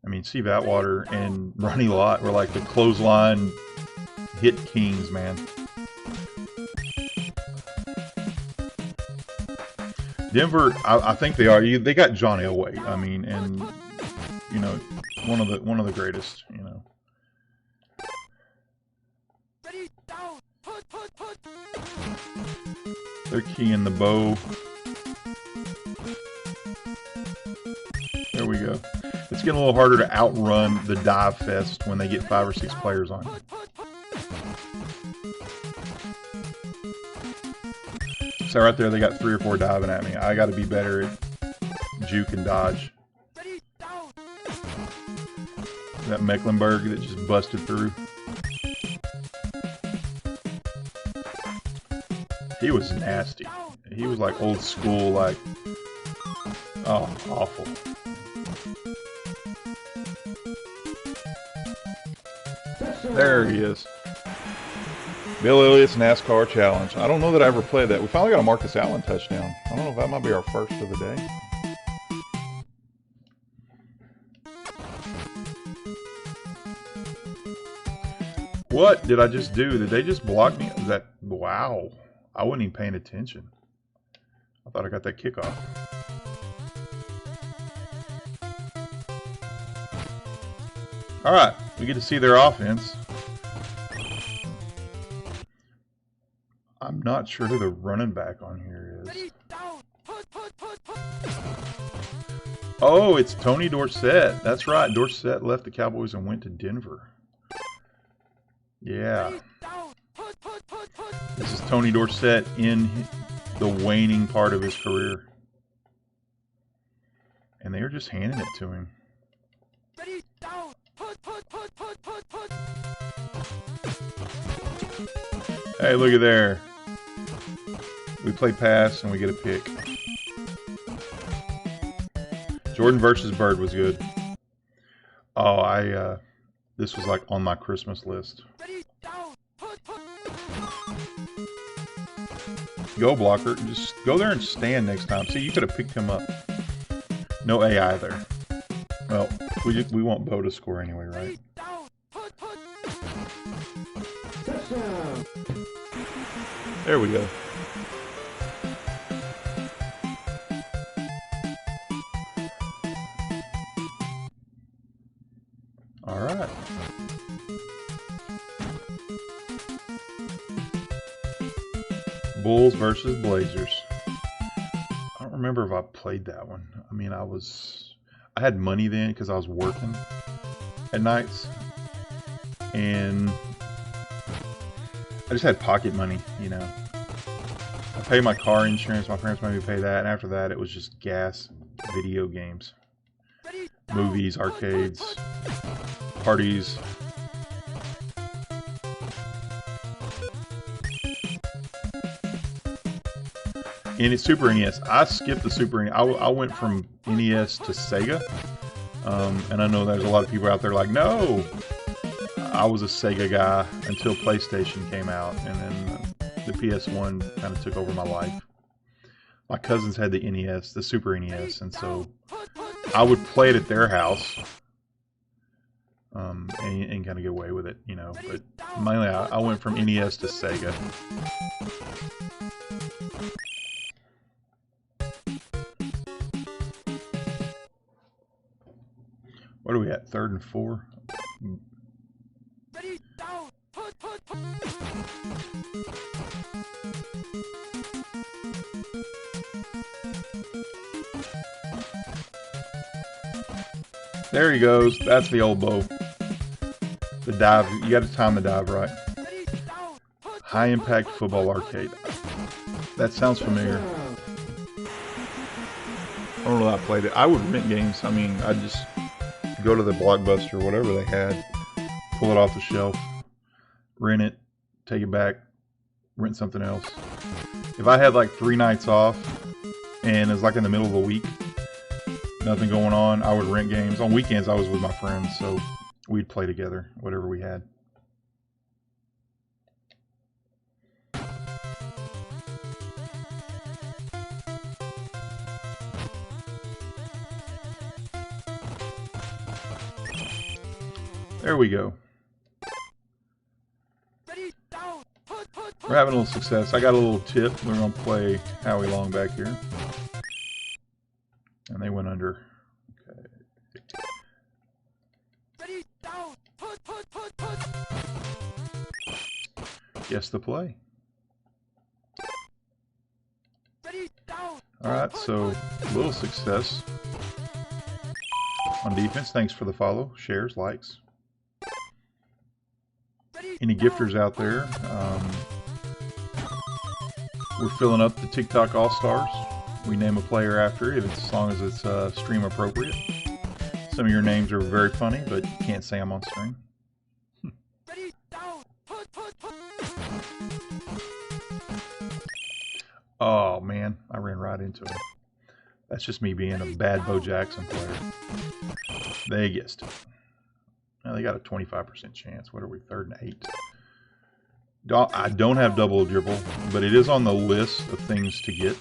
I mean, Steve Atwater and Ronnie Lott were like the clothesline hit kings, man. Denver, I think they are. They got John Elway. I mean, and you know, one of the greatest. You know. They're keying the bow. There we go. It's getting a little harder to outrun the dive fest when they get 5 or 6 players on. So right there, they got 3 or 4 diving at me. I got to be better at juke and dodge. That Mecklenburg that just busted through. He was nasty. He was like old school, like, oh, awful. There he is. Bill Elliott's NASCAR Challenge. I don't know that I ever played that. We finally got a Marcus Allen touchdown. I don't know if that might be our first of the day. What did I just do? Did they just block me? Is that... Wow. I wasn't even paying attention. I thought I got that kickoff. Alright, we get to see their offense. I'm not sure who the running back on here is. Oh, it's Tony Dorsett. That's right. Dorsett left the Cowboys and went to Denver. Yeah. This is Tony Dorsett in the waning part of his career. And they're just handing it to him. Hey, look at there. We play pass and we get a pick. Jordan versus Bird was good. Oh, this was like on my Christmas list. Go, blocker. Just go there and stand next time. See, you could have picked him up. No AI there. Well, we want Bo to score anyway, right? There we go. All right. Bulls versus Blazers. I don't remember if I played that one. I mean, I had money then because I was working at nights, and I just had pocket money, you know. I paid my car insurance. My parents made me pay that, and after that, it was just gas, video games, movies, arcades, parties. And it's Super NES. I skipped the Super NES. I went from NES to Sega. And I know there's a lot of people out there like, no! I was a Sega guy until PlayStation came out. And then the PS1 kind of took over my life. My cousins had the NES, the Super NES. And so I would play it at their house. And kind of get away with it, you know. But mainly I went from NES to Sega. What are we at? 3rd and 4? There he goes. That's the old Bo. The dive. You got to time the dive right. High Impact Football Arcade. That sounds familiar. I don't know if I played it. I would rent games. I mean, I'd just go to the Blockbuster, whatever they had, pull it off the shelf, rent it, take it back, rent something else. If I had like 3 nights off and it was like in the middle of the week, nothing going on, I would rent games. On weekends I was with my friends, so we'd play together, whatever we had. There we go. We're having a little success. I got a little tip. We're going to play Howie Long back here. And they went under. Okay. Guess the play. Alright, so a little success on defense. Thanks for the follow, shares, likes. Any gifters out there? We're filling up the TikTok All-Stars. We name a player after it, as long as it's stream appropriate. Some of your names are very funny, but you can't say them on stream. Oh man, I ran right into him. That's just me being a bad Bo Jackson player. They guessed it. Now they got a 25% chance. What are we, 3rd and 8? I don't have double dribble, but it is on the list of things to get.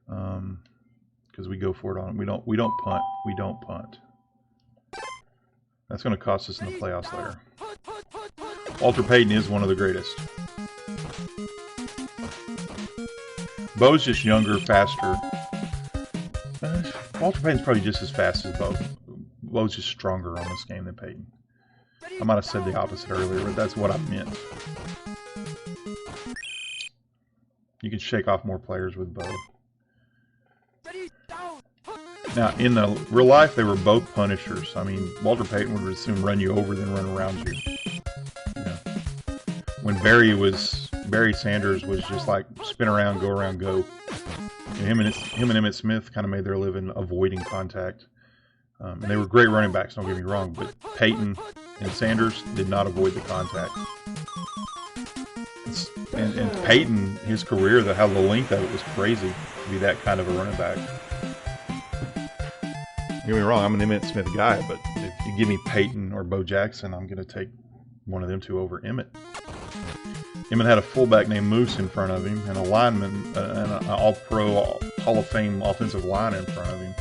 Because we go for it on. We don't punt. We don't punt. That's going to cost us in the playoffs later. Walter Payton is one of the greatest. Bo's just younger, faster. Walter Payton's probably just as fast as Bo. Bo's just stronger on this game than Payton. I might have said the opposite earlier, but that's what I meant. You can shake off more players with Bo. Now, in the real life, they were both punishers. I mean, Walter Payton would as soon run you over than run around you. You know, when Barry Sanders was just like spin around, go around, go. And him and Emmitt Smith kind of made their living avoiding contact. And they were great running backs, don't get me wrong, but Payton and Sanders did not avoid the contact. And Payton, his career, how the length of it was crazy to be that kind of a running back. Don't get me wrong, I'm an Emmitt Smith guy, but if you give me Payton or Bo Jackson, I'm going to take one of them two over Emmitt. Emmitt had a fullback named Moose in front of him, and a lineman, and an all-pro, Hall of Fame offensive line in front of him.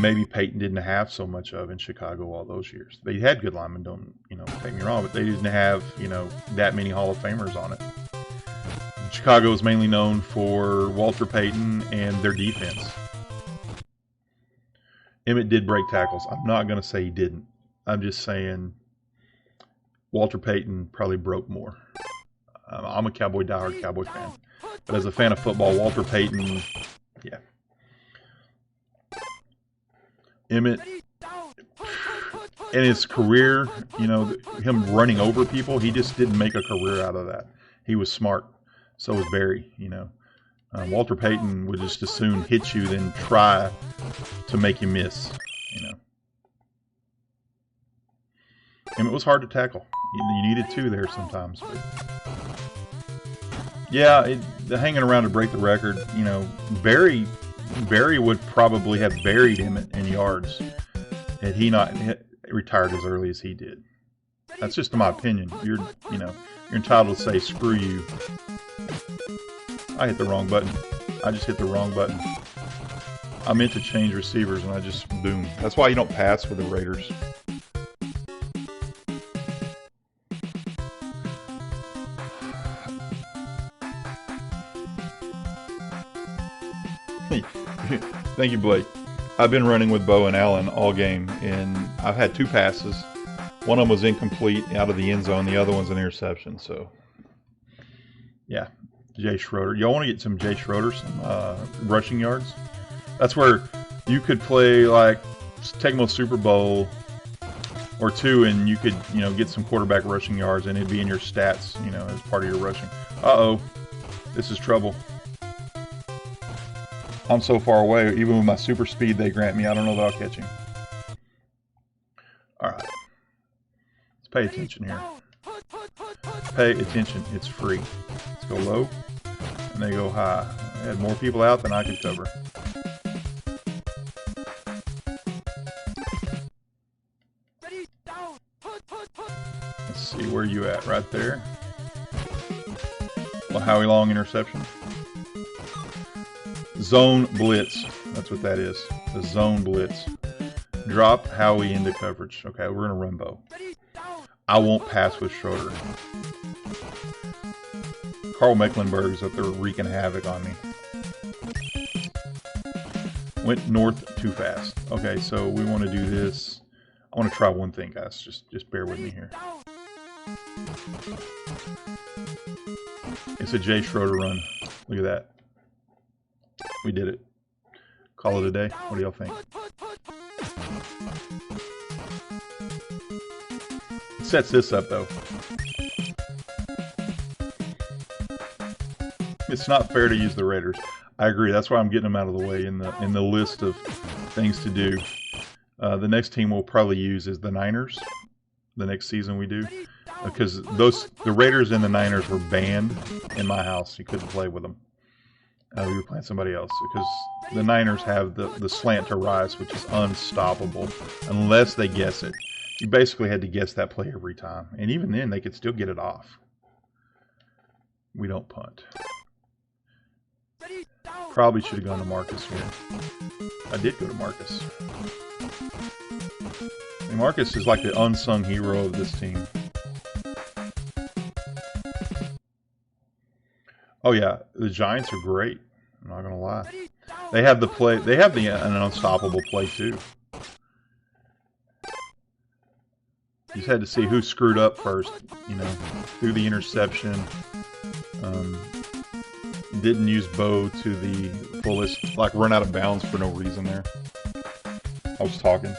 Maybe Payton didn't have so much of in Chicago all those years. They had good linemen, don't take me wrong, but they didn't have that many Hall of Famers on it. Chicago is mainly known for Walter Payton and their defense. Emmitt did break tackles. I'm not going to say he didn't. I'm just saying Walter Payton probably broke more. I'm a diehard Cowboy fan, but as a fan of football, Walter Payton, yeah. Emmitt, in his career, him running over people, he just didn't make a career out of that. He was smart. So was Barry, Walter Payton would just as soon hit you than try to make you miss, Emmitt was hard to tackle. You needed two there sometimes. But yeah, the hanging around to break the record, Barry would probably have buried Emmitt in yards had he not retired as early as he did. That's just my opinion. You're entitled to say screw you. I hit the wrong button. I just hit the wrong button. I meant to change receivers and I just boom. That's why you don't pass with the Raiders. Thank you, Blake. I've been running with Bo and Allen all game, and I've had two passes. One of them was incomplete out of the end zone. The other one's an interception. So, yeah, Jay Schroeder. Y'all want to get some Jay Schroeder, some rushing yards? That's where you could play like Tecmo Super Bowl or two, and you could get some quarterback rushing yards, and it'd be in your stats, as part of your rushing. Uh-oh, this is trouble. I'm so far away, even with my super speed they grant me, I don't know that I'll catch him. Alright. Let's pay attention here. Pay attention. It's free. Let's go low, and they go high. I had more people out than I could cover. Let's see, where you at? Right there. Well, Howie Long interception. Zone blitz. That's what that is. The zone blitz. Drop Howie into coverage. Okay, we're going to run Bo. I won't pass with Schroeder. Carl Mecklenburg's up there wreaking havoc on me. Went north too fast. Okay, so we want to do this. I want to try one thing, guys. Just bear with me here. It's a Jay Schroeder run. Look at that. We did it. Call it a day. What do y'all think? It sets this up, though. It's not fair to use the Raiders. I agree. That's why I'm getting them out of the way in the list of things to do. The next team we'll probably use is the Niners. The next season we do. Because the Raiders and the Niners were banned in my house. You couldn't play with them. We were playing somebody else because the Niners have the slant to rise, which is unstoppable unless they guess it. You basically had to guess that play every time, and even then they could still get it off. We don't punt. Probably should have gone to Marcus here. I did go to Marcus. And Marcus is like the unsung hero of this team. Oh yeah, the Giants are great. I'm not gonna lie. They have the play. They have an unstoppable play too. You just had to see who screwed up first. You know, threw the interception. Didn't use Bo to the fullest. Like run out of bounds for no reason there. I was talking.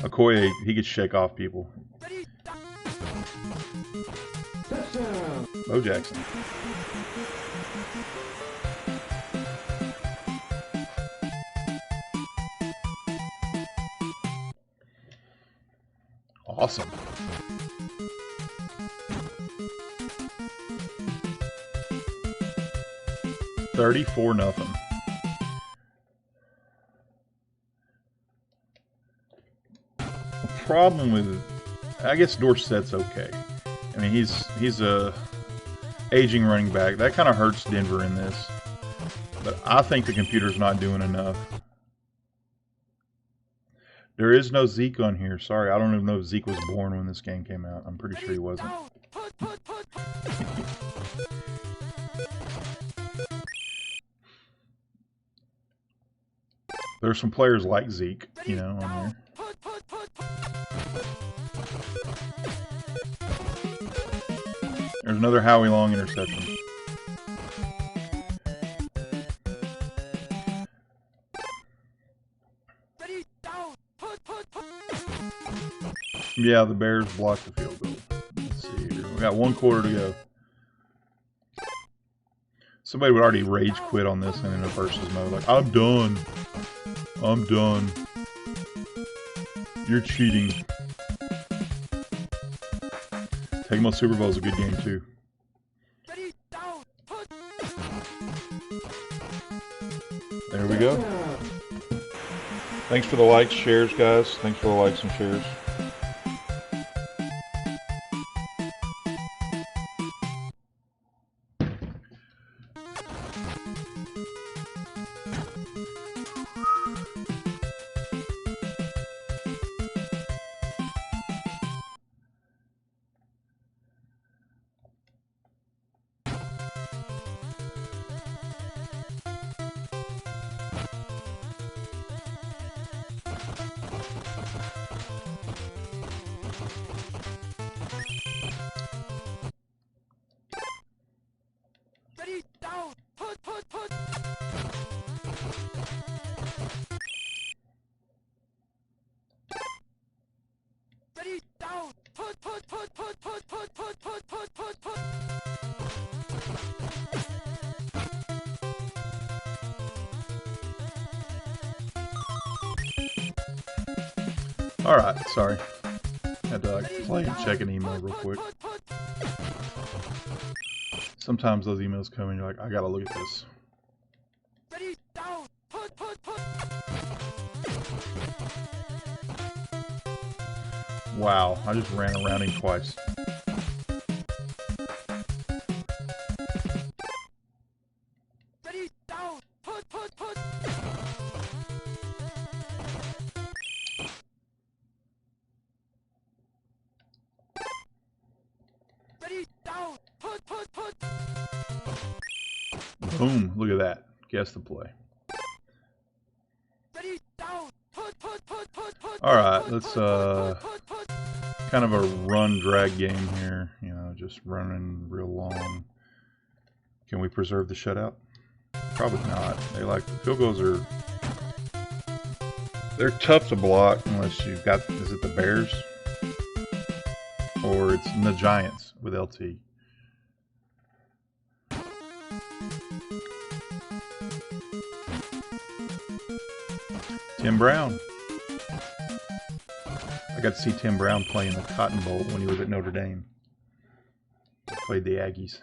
Okoye, he could shake off people. Bo Jackson. Awesome. $34-0. The problem with, I guess Dorsett's okay. I mean, he's a aging running back. That kind of hurts Denver in this. But I think the computer's not doing enough. There is no Zeke on here. Sorry, I don't even know if Zeke was born when this game came out. I'm pretty sure he wasn't. There's some players like Zeke, you know, on here. There's another Howie Long interception. Yeah, the Bears blocked the field goal. Let's see here. We got 1 quarter to go. Somebody would already rage quit on this and in a versus mode. Like, I'm done. I'm done. You're cheating. Tecmo Super Bowl is a good game too. There we go. Thanks for the likes, shares, guys. Thanks for the likes and shares. Alright, sorry. Had to play and check an email real quick. Sometimes those emails come and you're like, I gotta look at this. Wow, I just ran around him twice. Boom, look at that. Guess the play. Alright, let's kind of a run drag game here, you know, just running real long. Can we preserve the shutout? Probably not. They like field goals they're tough to block unless you've got, is it the Bears? Or it's the Giants with LT. Tim Brown. I got to see Tim Brown play in the Cotton Bowl when he was at Notre Dame. He played the Aggies.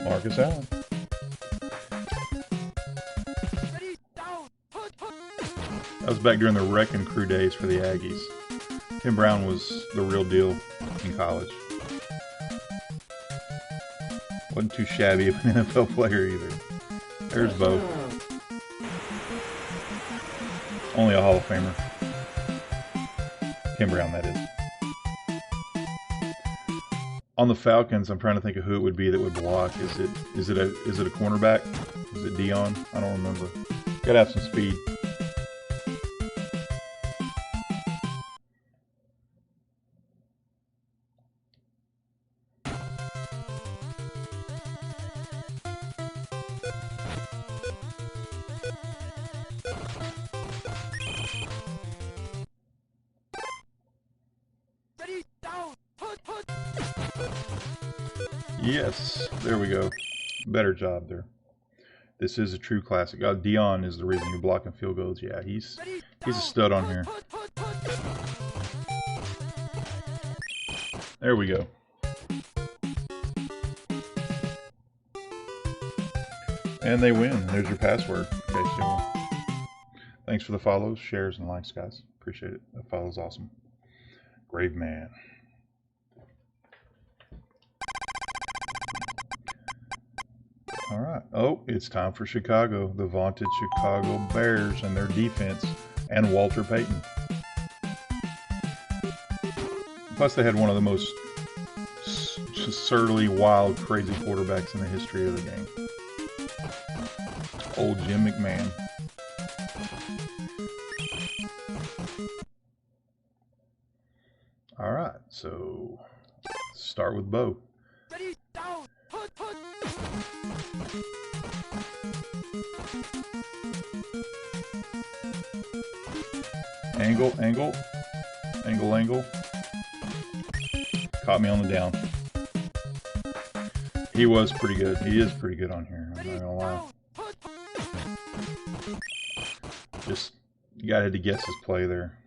Marcus Allen. That was back during the Wrecking Crew days for the Aggies. Tim Brown was the real deal in college. Wasn't too shabby of an NFL player either. There's Bo. Only a Hall of Famer. Tim Brown, that is. On the Falcons, I'm trying to think of who it would be that would block. Is it a cornerback? Is it Dion? I don't remember. Gotta have some speed. Yes, there we go. Better job there. This is a true classic. Dion is the reason you're blocking field goals. Yeah, he's a stud on here. There we go. And they win. There's your password. In case you want. Thanks for the follows, shares, and likes, guys. Appreciate it. That follow's awesome. Grave man. All right. Oh, it's time for Chicago. The vaunted Chicago Bears and their defense, and Walter Payton. Plus, they had one of the most surly, wild, crazy quarterbacks in the history of the game. Old Jim McMahon. All right. So, start with Bo. Angle, angle, angle, angle. Caught me on the down. He was pretty good. He is pretty good on here. I'm not gonna lie. Just, you gotta have to guess his play there.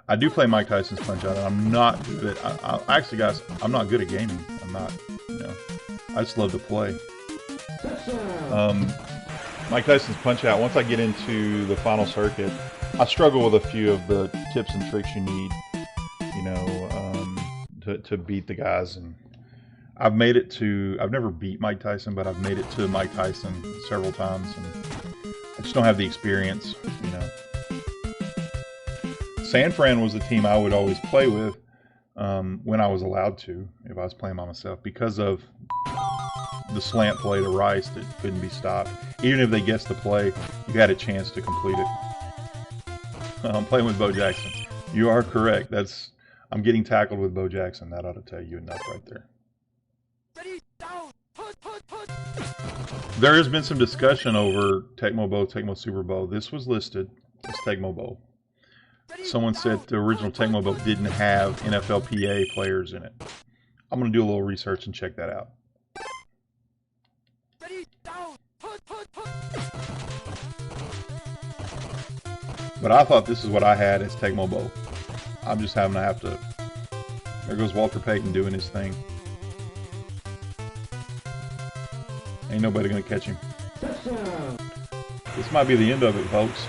I do play Mike Tyson's Punch Out, and I'm not good at, actually, guys, I'm not good at gaming. I'm not, you know, I just love to play. Mike Tyson's Punch Out, once I get into the final circuit, I struggle with a few of the tips and tricks you need, you know, to beat the guys. And I've made it to, I've never beat Mike Tyson, but I've made it to Mike Tyson several times, and I just don't have the experience, you know. San Fran was the team I would always play with when I was allowed to, if I was playing by myself, because of the slant play to Rice that couldn't be stopped. Even if they guessed the play, you had a chance to complete it. I'm playing with Bo Jackson. You are correct. I'm getting tackled with Bo Jackson. That ought to tell you enough right there. There has been some discussion over Tecmo Bowl, Tecmo Super Bowl. This was listed as Tecmo Bowl. Someone said the original Tecmo Bowl didn't have NFLPA players in it. I'm going to do a little research and check that out. But I thought this is what I had as Tecmo Bowl. I'm just having to have to... There goes Walter Payton doing his thing. Ain't nobody going to catch him. This might be the end of it, folks.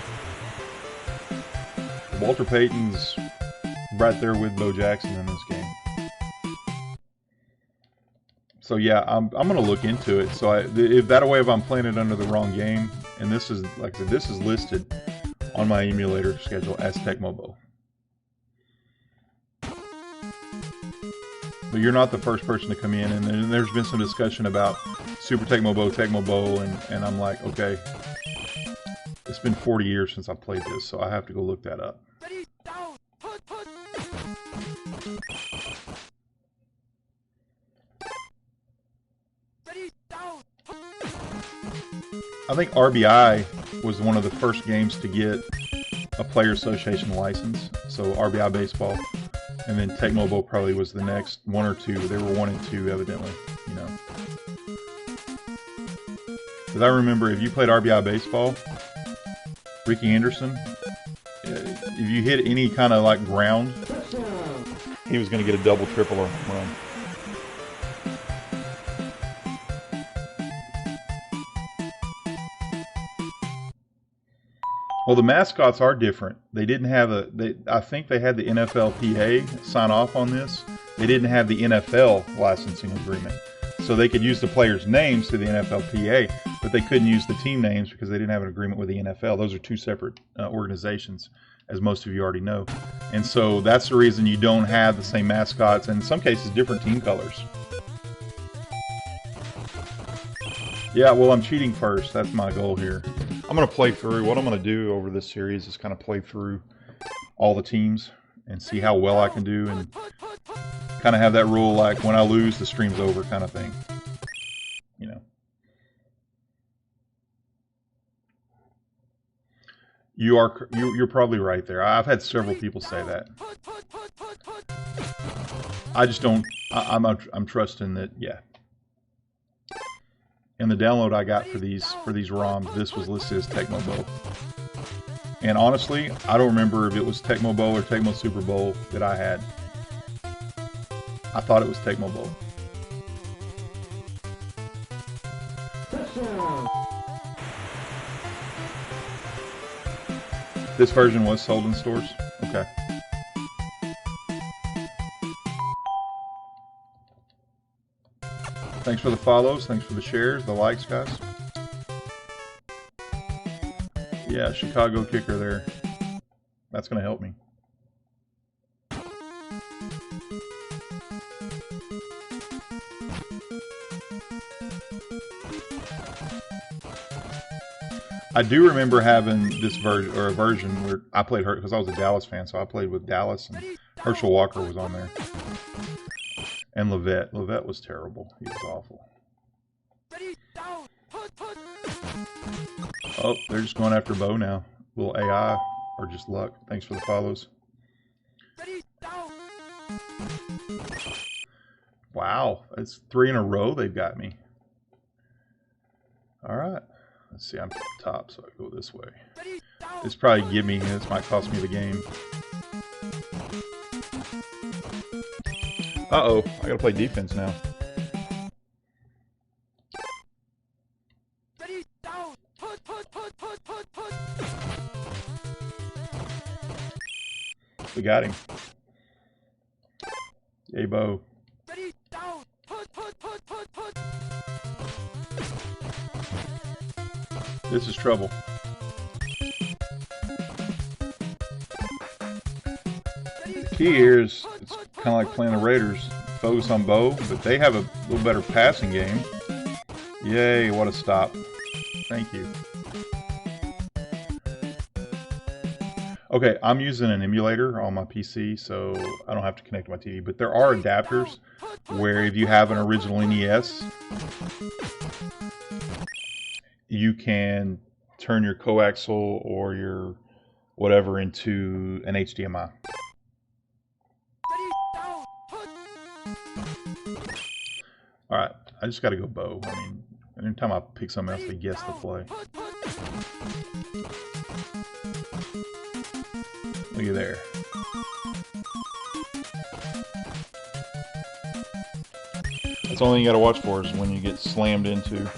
Walter Payton's right there with Bo Jackson in this game. So yeah, I'm going to look into it. So if I'm playing it under the wrong game, and this is, like I said, this is listed on my emulator schedule as Tecmo Bowl. But you're not the first person to come in, and there's been some discussion about Super Tecmo Bowl, and I'm like, okay, it's been 40 years since I played this, so I have to go look that up. I think RBI was one of the first games to get a player association license, so RBI baseball, and then Tecmo Bowl probably was the next one or two. They were 1 and 2 evidently, you know. Because I remember if you played RBI baseball, Ricky Anderson, if you hit any kind of like ground, he was going to get a double, triple, or home run. Well, the mascots are different. They didn't have I think they had the NFLPA sign off on this. They didn't have the NFL licensing agreement. So they could use the players' names to the NFLPA, but they couldn't use the team names because they didn't have an agreement with the NFL. Those are two separate organizations, as most of you already know. And so that's the reason you don't have the same mascots, and in some cases different team colors. Yeah, well, I'm cheating first. That's my goal here. I'm going to play through. What I'm going to do over this series is kind of play through all the teams and see how well I can do, and kind of have that rule like when I lose, the stream's over kind of thing. You know. You're probably right there. I've had several people say that. I just don't. I'm trusting that. Yeah. And the download I got for these ROMs, this was listed as Tecmo Bowl. And honestly, I don't remember if it was Tecmo Bowl or Tecmo Super Bowl that I had. I thought it was Tecmo Bowl. This version was sold in stores? Okay. Thanks for the follows. Thanks for the shares, the likes, guys. Yeah, Chicago kicker there. That's going to help me. I do remember having this version, or a version where I played because I was a Dallas fan, so I played with Dallas, and Herschel Walker was on there. And Levette. Levette was terrible. He was awful. Oh, they're just going after Bo now. Little AI, or just luck. Thanks for the follows. Wow, that's 3 in a row they've got me. All right. Let's see, I'm at the top, so I go this way. This probably give me, this might cost me the game. Uh-oh, I gotta play defense now. We got him. Yay, Bo. This is trouble. The key here is it's kind of like playing the Raiders. Focus on Bo, but they have a little better passing game. Yay, what a stop. Thank you. Okay, I'm using an emulator on my PC, so I don't have to connect to my TV. But there are adapters where if you have an original NES, you can turn your coaxial or your whatever into an HDMI. Alright, I just gotta go Bo. I mean, anytime I pick something else, they guess the play. Look at there. That's the only thing you gotta watch for is when you get slammed into.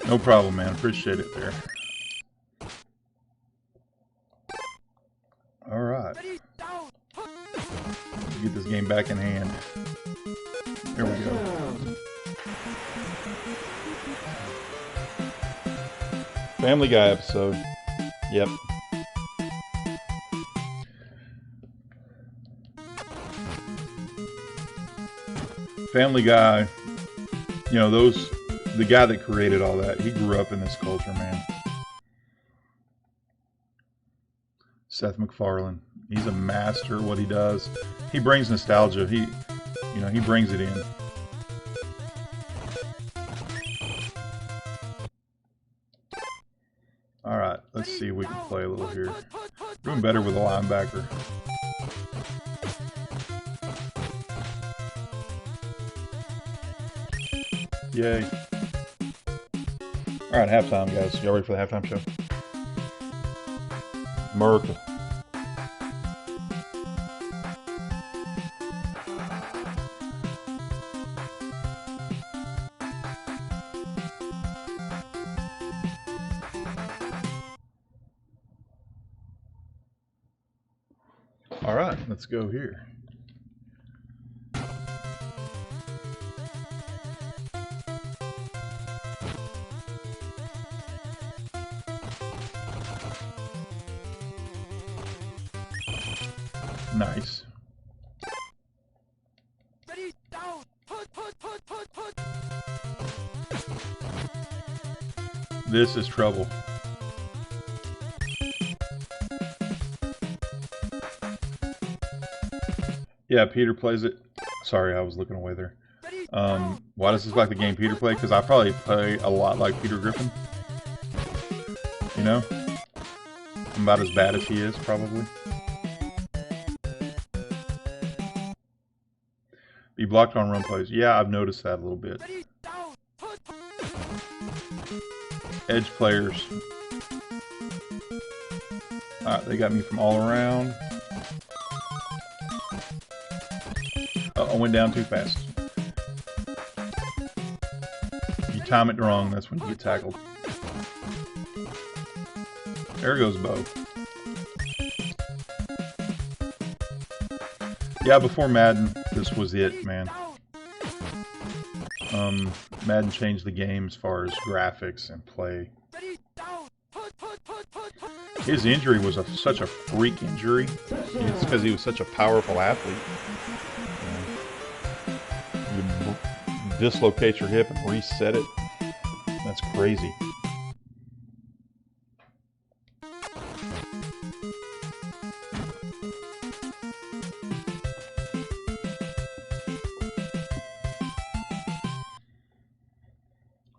No problem, man. Appreciate it there. Alright. Get this game back in hand. There we go. Family Guy episode. Yep. Family Guy, you know, the guy that created all that, he grew up in this culture, man. Seth MacFarlane. He's a master at what he does. He brings nostalgia. He brings it in. All right, let's see if we can play a little here. Doing better with a linebacker. Yay. All right, halftime, guys. Y'all ready for the halftime show? America. All right, let's go here. Nice. This is trouble. Yeah, Peter plays it. Sorry, I was looking away there. Why does this look like the game Peter played? Because I probably play a lot like Peter Griffin. You know? I'm about as bad as he is, probably. Be blocked on run plays. Yeah, I've noticed that a little bit. Edge players. Alright, they got me from all around. Oh, I went down too fast. If you time it wrong, that's when you get tackled. There goes Bo. Yeah, before Madden, this was it, man. Madden changed the game as far as graphics and play. His injury was such a freak injury. It's because he was such a powerful athlete. You dislocate your hip and reset it. That's crazy.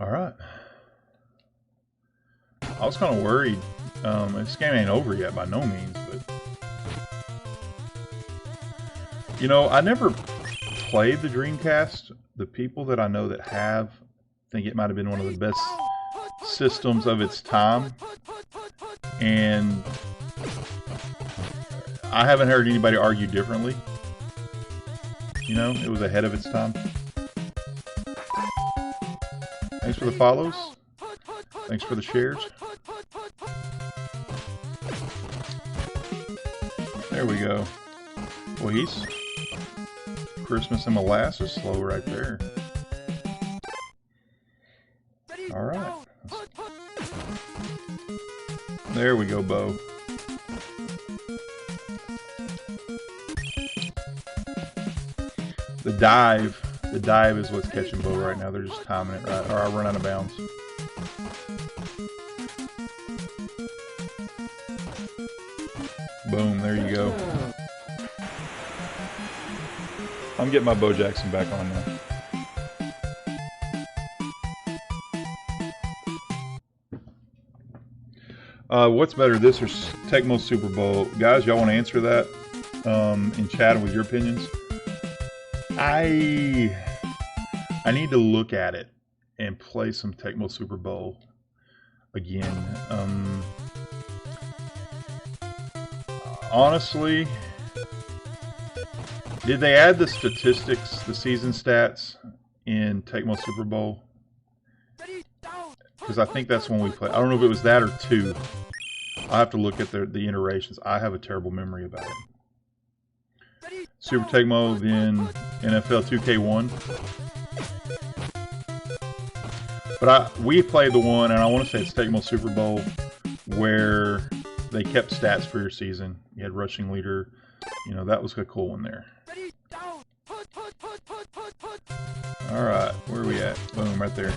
Alright. I was kind of worried. This game ain't over yet by no means, but... You know, I never played the Dreamcast. The people that I know that have think it might have been one of the best systems of its time. And I haven't heard anybody argue differently. You know, it was ahead of its time. Thanks for the follows. Thanks for the shares. There we go. Well, he's Christmas and molasses slow right there. Alright. There we go, Bo. The dive. The dive is what's catching Bo right now. They're just timing it right. Or I run out of bounds. Boom, there you go. I'm getting my Bo Jackson back on now. What's better, this or Tecmo Super Bowl? Guys, y'all want to answer that in chat with your opinions? I need to look at it and play some Tecmo Super Bowl again. Honestly, did they add the statistics, the season stats in Tecmo Super Bowl? Because I think that's when we played. I don't know if it was that or 2. I'll have to look at the iterations. I have a terrible memory about it. Super Tecmo, then NFL 2K1. But we played the one, and I want to say it's Tecmo Super Bowl, where they kept stats for your season. You had rushing leader. You know, that was a cool one there. Alright, where are we at? Boom, right there.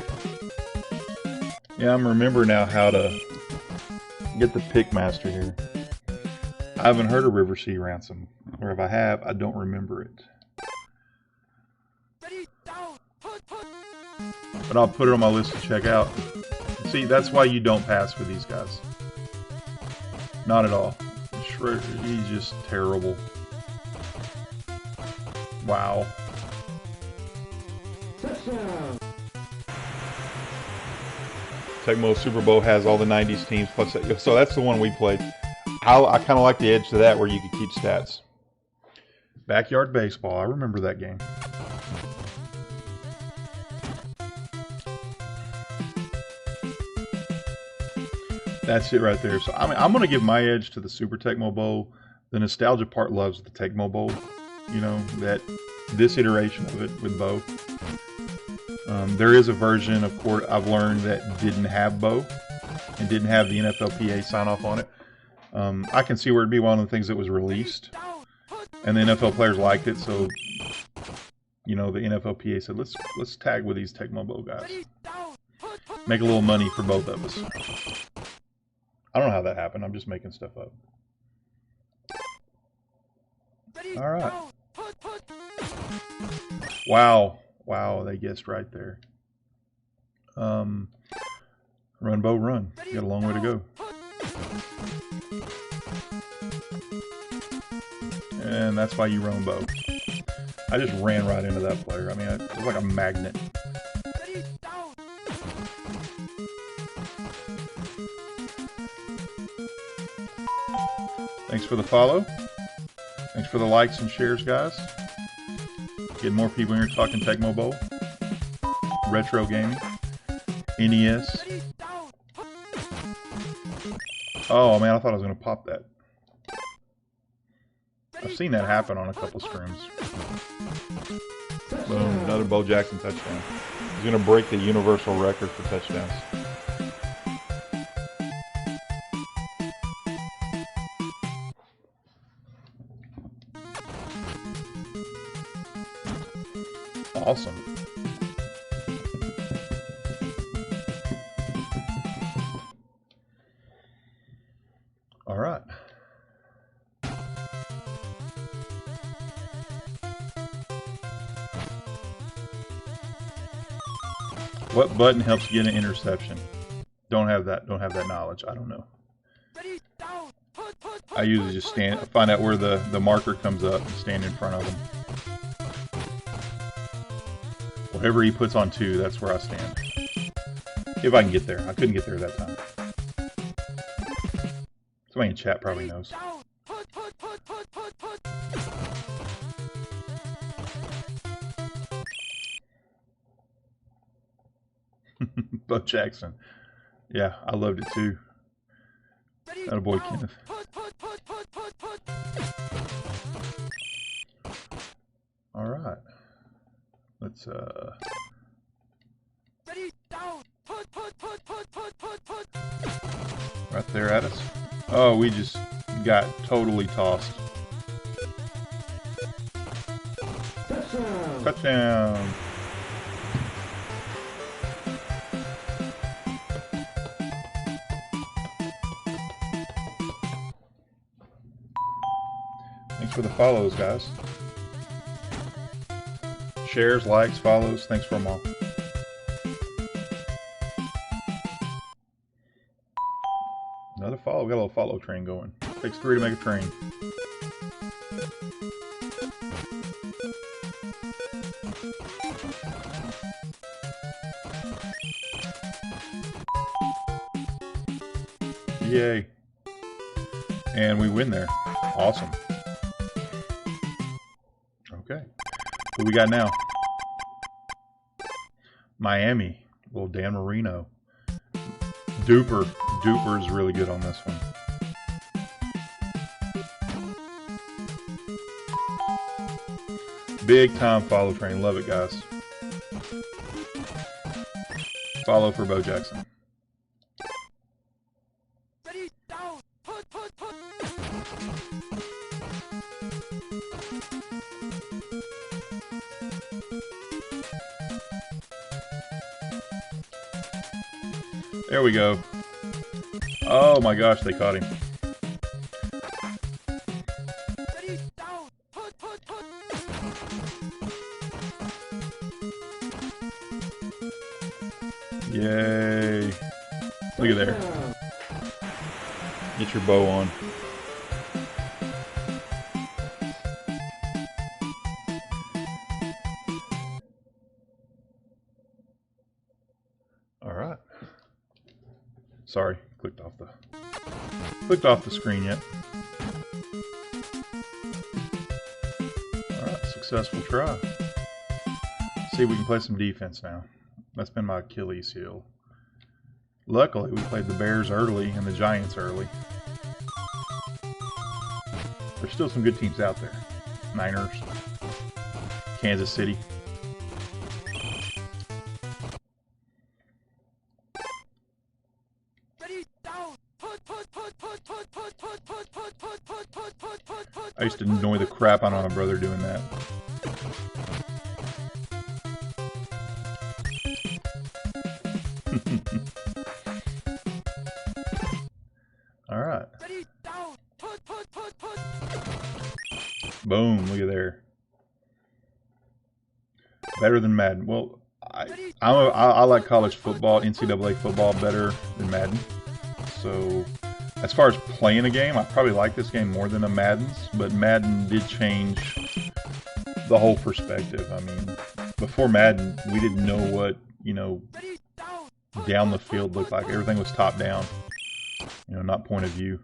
Yeah, I'm remembering now how to get the pick master here. I haven't heard of River Sea Ransom. Or if I have, I don't remember it. But I'll put it on my list to check out. See, that's why you don't pass for these guys. Not at all. He's just terrible. Wow. Tecmo Super Bowl has all the 90s teams plus that. So that's the one we played. I kind of like the edge to that where you could keep stats. Backyard Baseball. I remember that game. That's it right there. So I mean, I'm going to give my edge to the Super Tecmo Bowl The nostalgia part loves the Tecmo Bowl. You know, that this iteration of it with Bo. There is a version, of course, I've learned that didn't have Bo and didn't have the NFLPA sign off on it. I can see where it'd be one of the things that was released, and the NFL players liked it, so you know the NFLPA said let's tag with these Tecmo Bowl guys, make a little money for both of us. I don't know how that happened. I'm just making stuff up. All right. Wow, they guessed right there. Run, Bo, run. You got a long way to go. And that's why you run, Bo. I just ran right into that player. I mean, it was like a magnet. Thanks for the follow. Thanks for the likes and shares, guys. Get more people here talking Tecmo Bowl, retro gaming, NES. Oh man, I thought I was going to pop that. I've seen that happen on a couple streams. Boom, another Bo Jackson touchdown. He's going to break the universal record for touchdowns. Awesome. All right. What button helps get an interception? Don't have that knowledge. I don't know. I usually just find out where the marker comes up and stand in front of him. Whatever he puts on 2, that's where I stand. If I can get there. I couldn't get there that time. Somebody in chat probably knows. Bo Jackson. Yeah, I loved it too. Atta boy, Kenneth. All right. Let's right there at us. Oh, we just got totally tossed. Touchdown. Thanks for the follows, guys. Shares, likes, follows. Thanks for them all. Another follow. We got a little follow train going. Takes 3 to make a train. Yay. And we win there. Awesome. Okay. Who we got now? Miami. Little Dan Marino. Duper is really good on this one. Big time follow train. Love it, guys. Follow for Bo Jackson. There we go. Oh my gosh, they caught him. Yay. Look at there. Get your bow on. All right. Sorry, clicked off the screen yet. All right, successful try. See if we can play some defense now. That's been my Achilles heel. Luckily, we played the Bears early and the Giants early. There's still some good teams out there. Niners, Kansas City. I used to annoy the crap out of my brother doing that. All right. Boom! Look at there. Better than Madden. Well, I like college football, NCAA football better than Madden. So, as far as playing a game, I probably like this game more than a Madden's. But Madden did change the whole perspective. I mean, before Madden, we didn't know what, you know, down the field looked like. Everything was top down. You know, not point of view.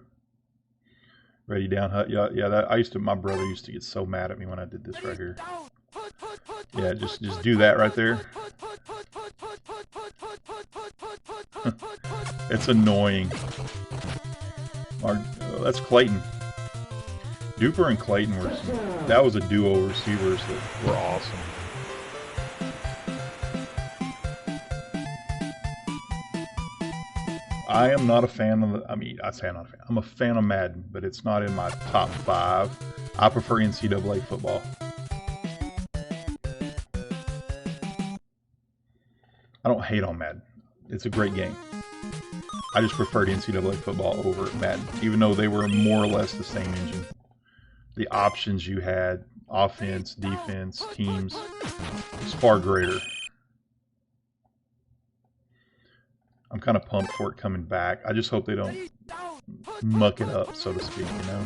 Ready, down, hut. Yeah. That my brother used to get so mad at me when I did this right here. Yeah, just do that right there. It's annoying. That's Clayton. Duper and Clayton that was a duo receivers that were awesome. I am not a fan of I say I'm not a fan. I'm a fan of Madden, but it's not in my top 5. I prefer NCAA football. I don't hate on Madden. It's a great game. I just preferred NCAA football over Madden, even though they were more or less the same engine. The options you had, offense, defense, teams, was far greater. I'm kind of pumped for it coming back. I just hope they don't muck it up, so to speak, you know?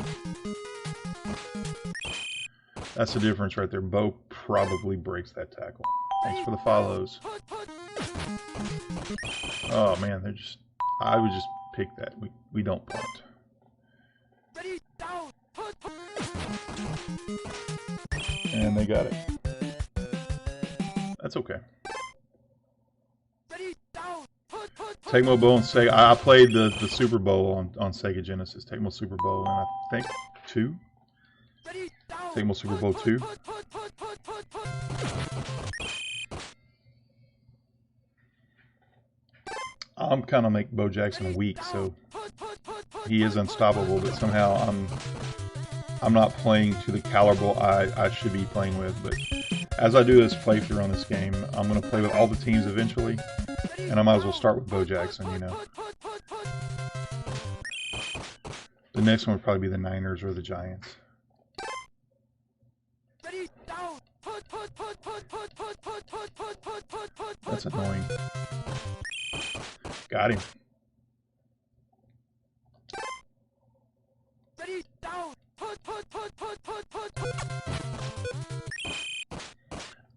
That's the difference right there. Bo probably breaks that tackle. Thanks for the follows. Oh man, I would just pick that. We don't punt. And they got it. That's okay. Tecmo Bowl and Sega. I played the Super Bowl on Sega Genesis. Tecmo Super Bowl, and I think 2. Tecmo Super Bowl 2. I'm kind of make Bo Jackson weak, so he is unstoppable. But somehow I'm not playing to the caliber I should be playing with. But as I do this playthrough on this game, I'm going to play with all the teams eventually, and I might as well start with Bo Jackson, you know. The next one would probably be the Niners or the Giants. That's annoying. Got him.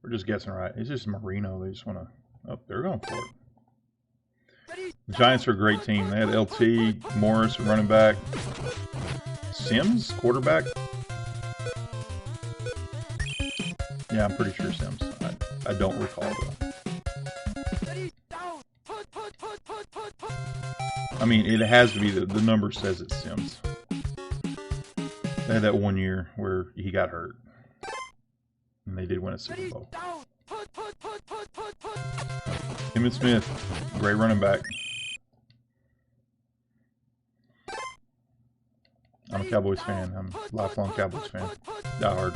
We're just guessing right. It's just Marino. They just want to... Oh, they're going for it. The Giants are a great team. They had LT, Morris, running back. Sims, quarterback. Yeah, I'm pretty sure Sims. I don't recall though. I mean, it has to be the number says it's Sims. They had that one year where he got hurt, and they did win a Super Bowl. Emmitt Smith, great running back. I'm a Cowboys fan. I'm a lifelong Cowboys fan. Die hard.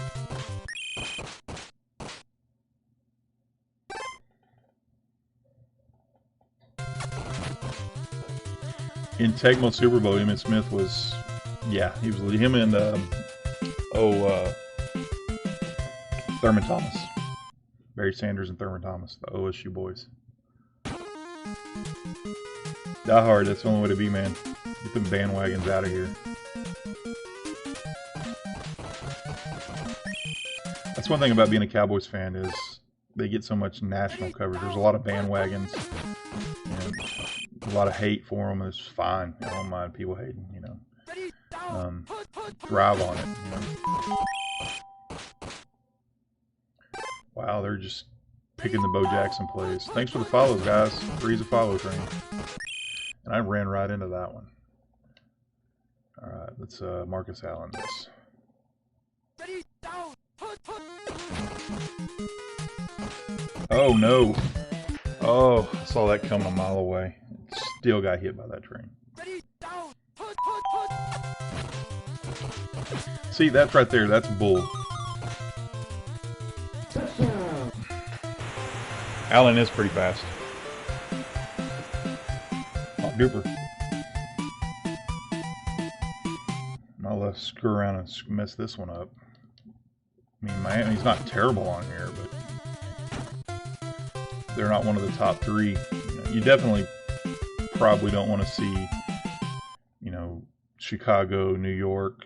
In Tecmo Super Bowl, Emmitt Smith was, yeah, he was him and Thurman Thomas, Barry Sanders and Thurman Thomas, the OSU boys. Die hard. That's the only way to be, man. Get them bandwagons out of here. That's one thing about being a Cowboys fan is they get so much national coverage. There's a lot of bandwagons and a lot of hate for them. It's fine. I don't mind people hating, you know. Thrive on it, you know. Wow, they're just picking the Bo Jackson plays. Thanks for the follows, guys. Freeze a follow train. And I ran right into that one. All right, let's Marcus Allen this. Oh no. Oh, I saw that coming a mile away. Still got hit by that train. See, that's right there. That's bull. Alan is pretty fast. Oh, duper. I'll let's screw around and mess this one up. I mean, Miami's not terrible on here, but they're not one of the top three. You definitely probably don't want to see, you know, Chicago, New York,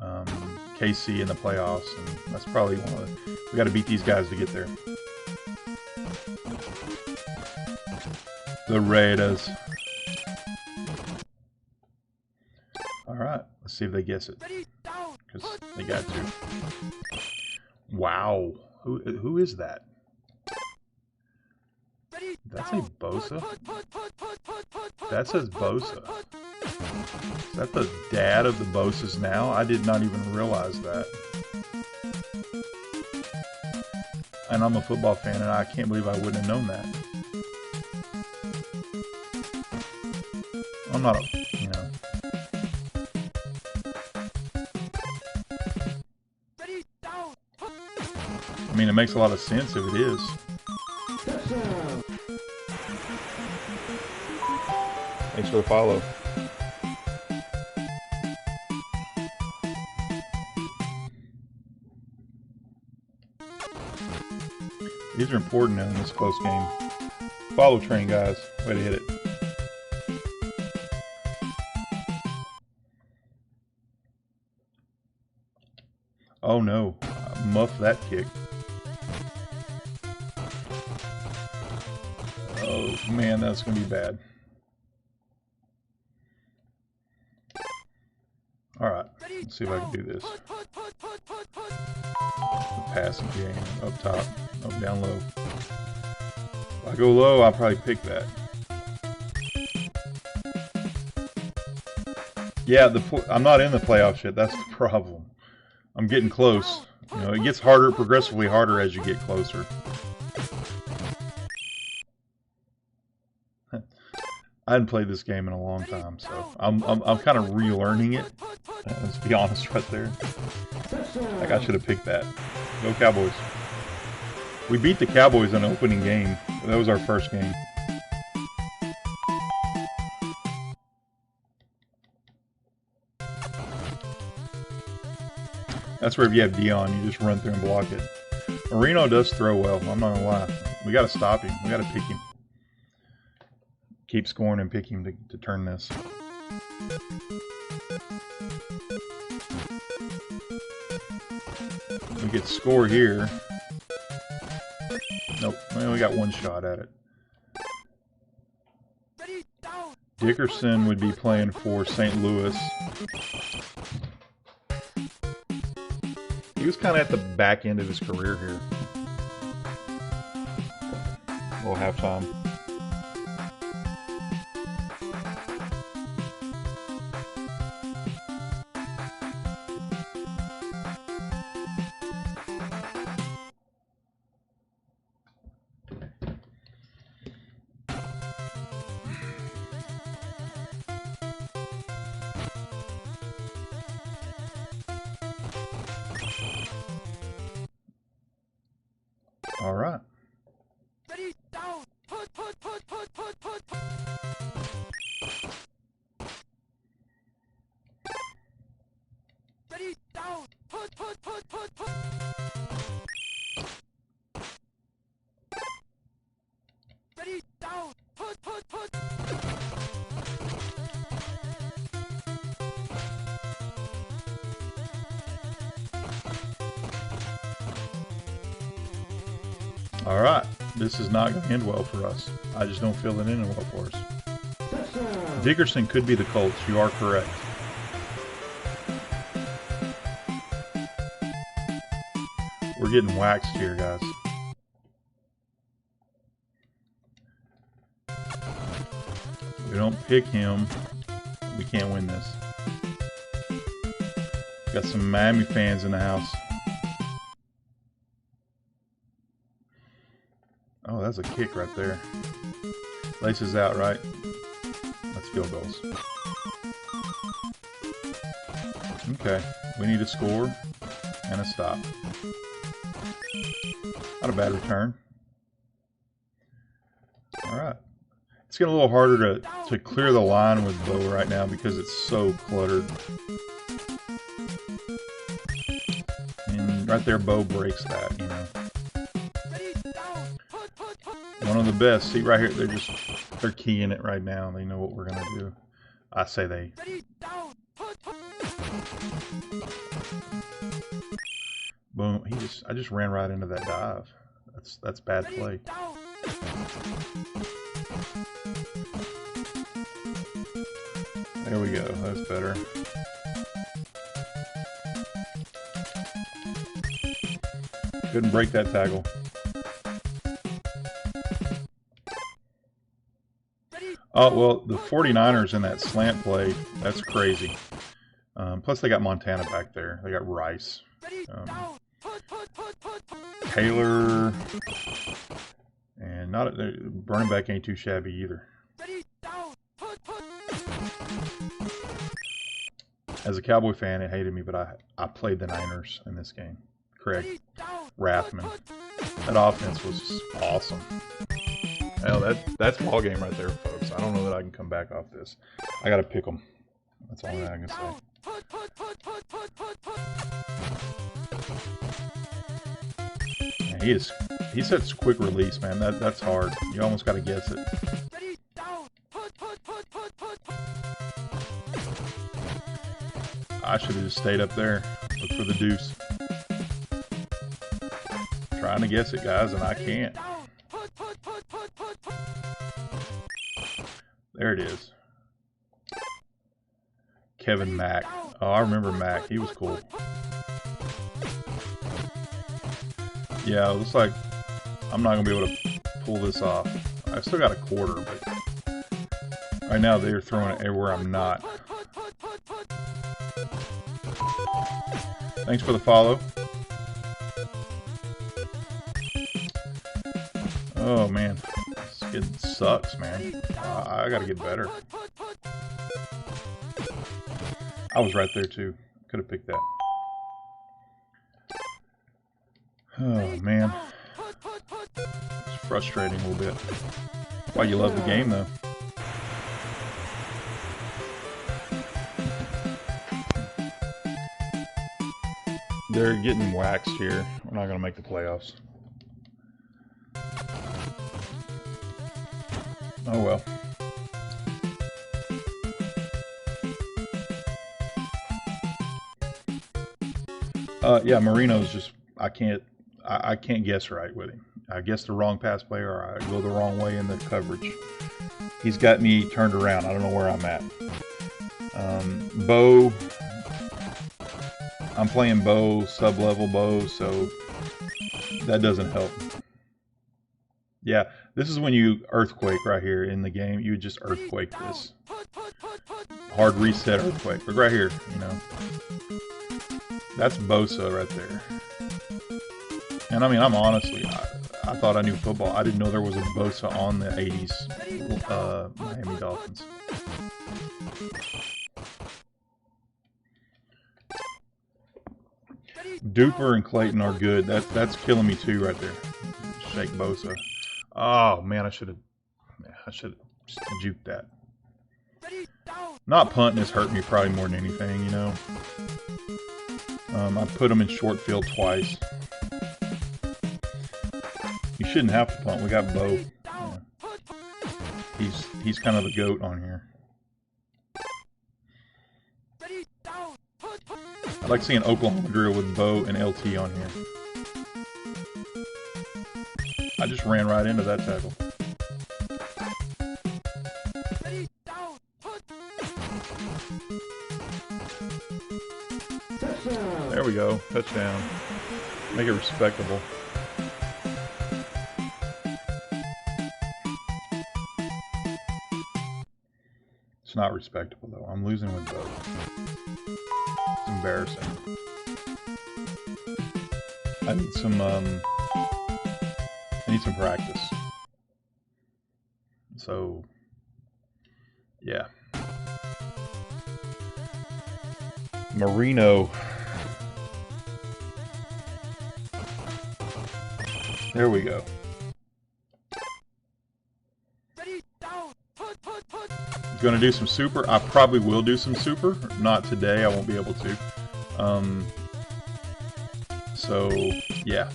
KC in the playoffs, and that's probably one of the. We got to beat these guys to get there. The Raiders. All right, let's see if they guess it, because they got to. Wow, who is that? That's a Bosa? That says Bosa. Is that the dad of the Bosas now? I did not even realize that. And I'm a football fan, and I can't believe I wouldn't have known that. I'm not a, you know. I mean, it makes a lot of sense if it is. Thanks for the follow. These are important in this close game. Follow train, guys. Way to hit it. Oh no. Muff that kick. Oh man, that's going to be bad. Alright, let's see if I can do this. The passing game, up top, up down low. If I go low, I'll probably pick that. Yeah, I'm not in the playoffs yet, that's the problem. I'm getting close. You know, it gets harder, progressively harder as you get closer. I hadn't played this game in a long time, so I'm kind of relearning it. Let's be honest right there. Like, I should have picked that. Go Cowboys. We beat the Cowboys in the opening game. That was our first game. That's where if you have Dion, you just run through and block it. Marino does throw well, I'm not gonna lie. We gotta stop him. We gotta pick him. Keep scoring and pick him to turn this. We could score here. Nope, we only got one shot at it. Dickerson would be playing for St. Louis. He was kind of at the back end of his career here. Little halftime. All right. All right, this is not going to end well for us. I just don't feel it ending well for us. Dickerson could be the Colts. You are correct. We're getting waxed here, guys. If we don't pick him, we can't win this. Got some Miami fans in the house. that's a kick right there. Laces out, right? That's field goals. Okay, we need a score and a stop. Not a bad return. Alright. It's getting a little harder to clear the line with Bo right now because it's so cluttered. And right there, Bo breaks that, you know. One of the best. See right here, they're keying it right now. They know what we're gonna do. I say they. Boom. I just ran right into that dive. That's bad play. There we go. That's better. Couldn't break that tackle. Oh, well, the 49ers in that slant play, that's crazy. Plus, they got Montana back there. They got Rice. Taylor. And Burning back ain't too shabby either. As a Cowboy fan, it hated me, but I played the Niners in this game. Craig Rathman. That offense was awesome. Hell, that's ball game right there, folks. I don't know that I can come back off this. I gotta pick them. That's all that I can say. Man, he's such quick release, man. That's hard. You almost gotta guess it. I should have just stayed up there. Look for the deuce. Trying to guess it, guys, and I can't. There it is. Kevin Mack. Oh, I remember Mack. He was cool. Yeah, it looks like I'm not going to be able to pull this off. I've still got a quarter, but right now they're throwing it everywhere I'm not. Thanks for the follow. Oh, man. It sucks, man. I gotta get better. I was right there too. Could have picked that. Oh man, it's frustrating a little bit. Why you love the game though? They're getting waxed here. We're not gonna make the playoffs. Oh well. Yeah, Marino's just I can't guess right with him. I guess the wrong pass play or I go the wrong way in the coverage. He's got me turned around. I don't know where I'm at. Bo, I'm playing Bo, sub-level Bo, so that doesn't help. Yeah, this is when you earthquake right here in the game. You would just earthquake this. Hard reset earthquake. But right here, you know. That's Bosa right there. And I mean, I'm honestly, I thought I knew football. I didn't know there was a Bosa on the 80s Miami Dolphins. Duper and Clayton are good. That's killing me too right there. Shake Bosa. Oh man, I should have just juked that. Not punting has hurt me probably more than anything, you know. I put him in short field twice. You shouldn't have to punt. We got Bo. Yeah. He's kind of the GOAT on here. I like seeing Oklahoma drill with Bo and LT on here. I just ran right into that tackle. There we go. Touchdown. Make it respectable. It's not respectable though. I'm losing with Bo. It's embarrassing. I need some practice. So, yeah. Marino. There we go. Going to do some super. I probably will do some super. Not today. I won't be able to. So, yeah.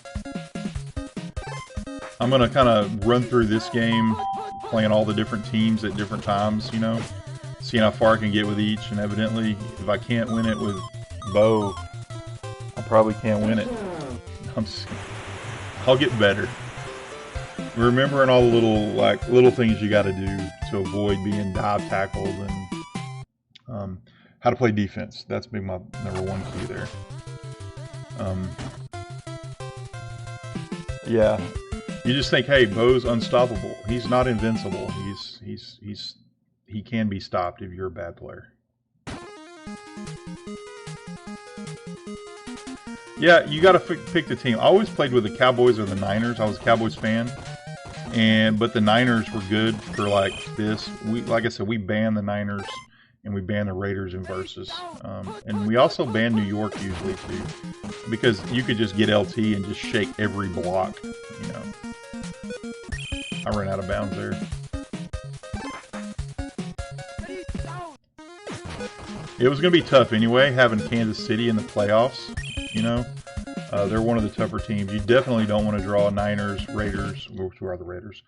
I'm going to kind of run through this game, playing all the different teams at different times, you know, seeing how far I can get with each. And evidently, if I can't win it with Bo, I probably can't win it. I'll get better. Remembering all the little things you got to do to avoid being dive tackled, and how to play defense. That's been my #1 key there. Yeah, you just think, hey, Bo's unstoppable. He's not invincible. He can be stopped if you're a bad player. Yeah, you got to pick the team. I always played with the Cowboys or the Niners. I was a Cowboys fan, but the Niners were good for like this. Like I said, we banned the Niners and we banned the Raiders in versus, and we also banned New York usually too, because you could just get LT and just shake every block. You know, I ran out of bounds there. It was going to be tough anyway, having Kansas City in the playoffs. You know, they're one of the tougher teams. You definitely don't want to draw Niners, Raiders, which are the Raiders,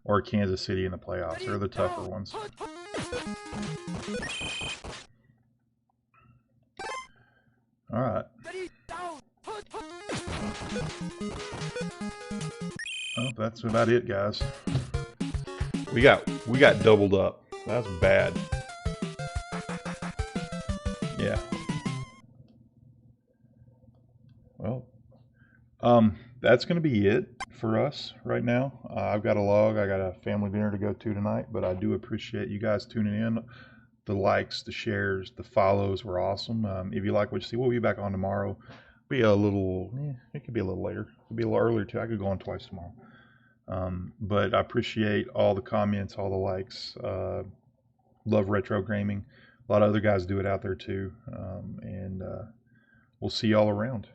or Kansas City in the playoffs. They're the tougher ones. All right. Well, that's about it, guys. We got doubled up. That's bad. Yeah. Well, that's going to be it for us right now. I've got a log. I got a family dinner to go to tonight, but I do appreciate you guys tuning in. The likes, the shares, the follows were awesome. If you like what you see, we'll be back on tomorrow. Be a little, it could be a little later. It could be a little earlier too. I could go on twice tomorrow. But I appreciate all the comments, all the likes. Love retro gaming. A lot of other guys do it out there too. And we'll see y'all around.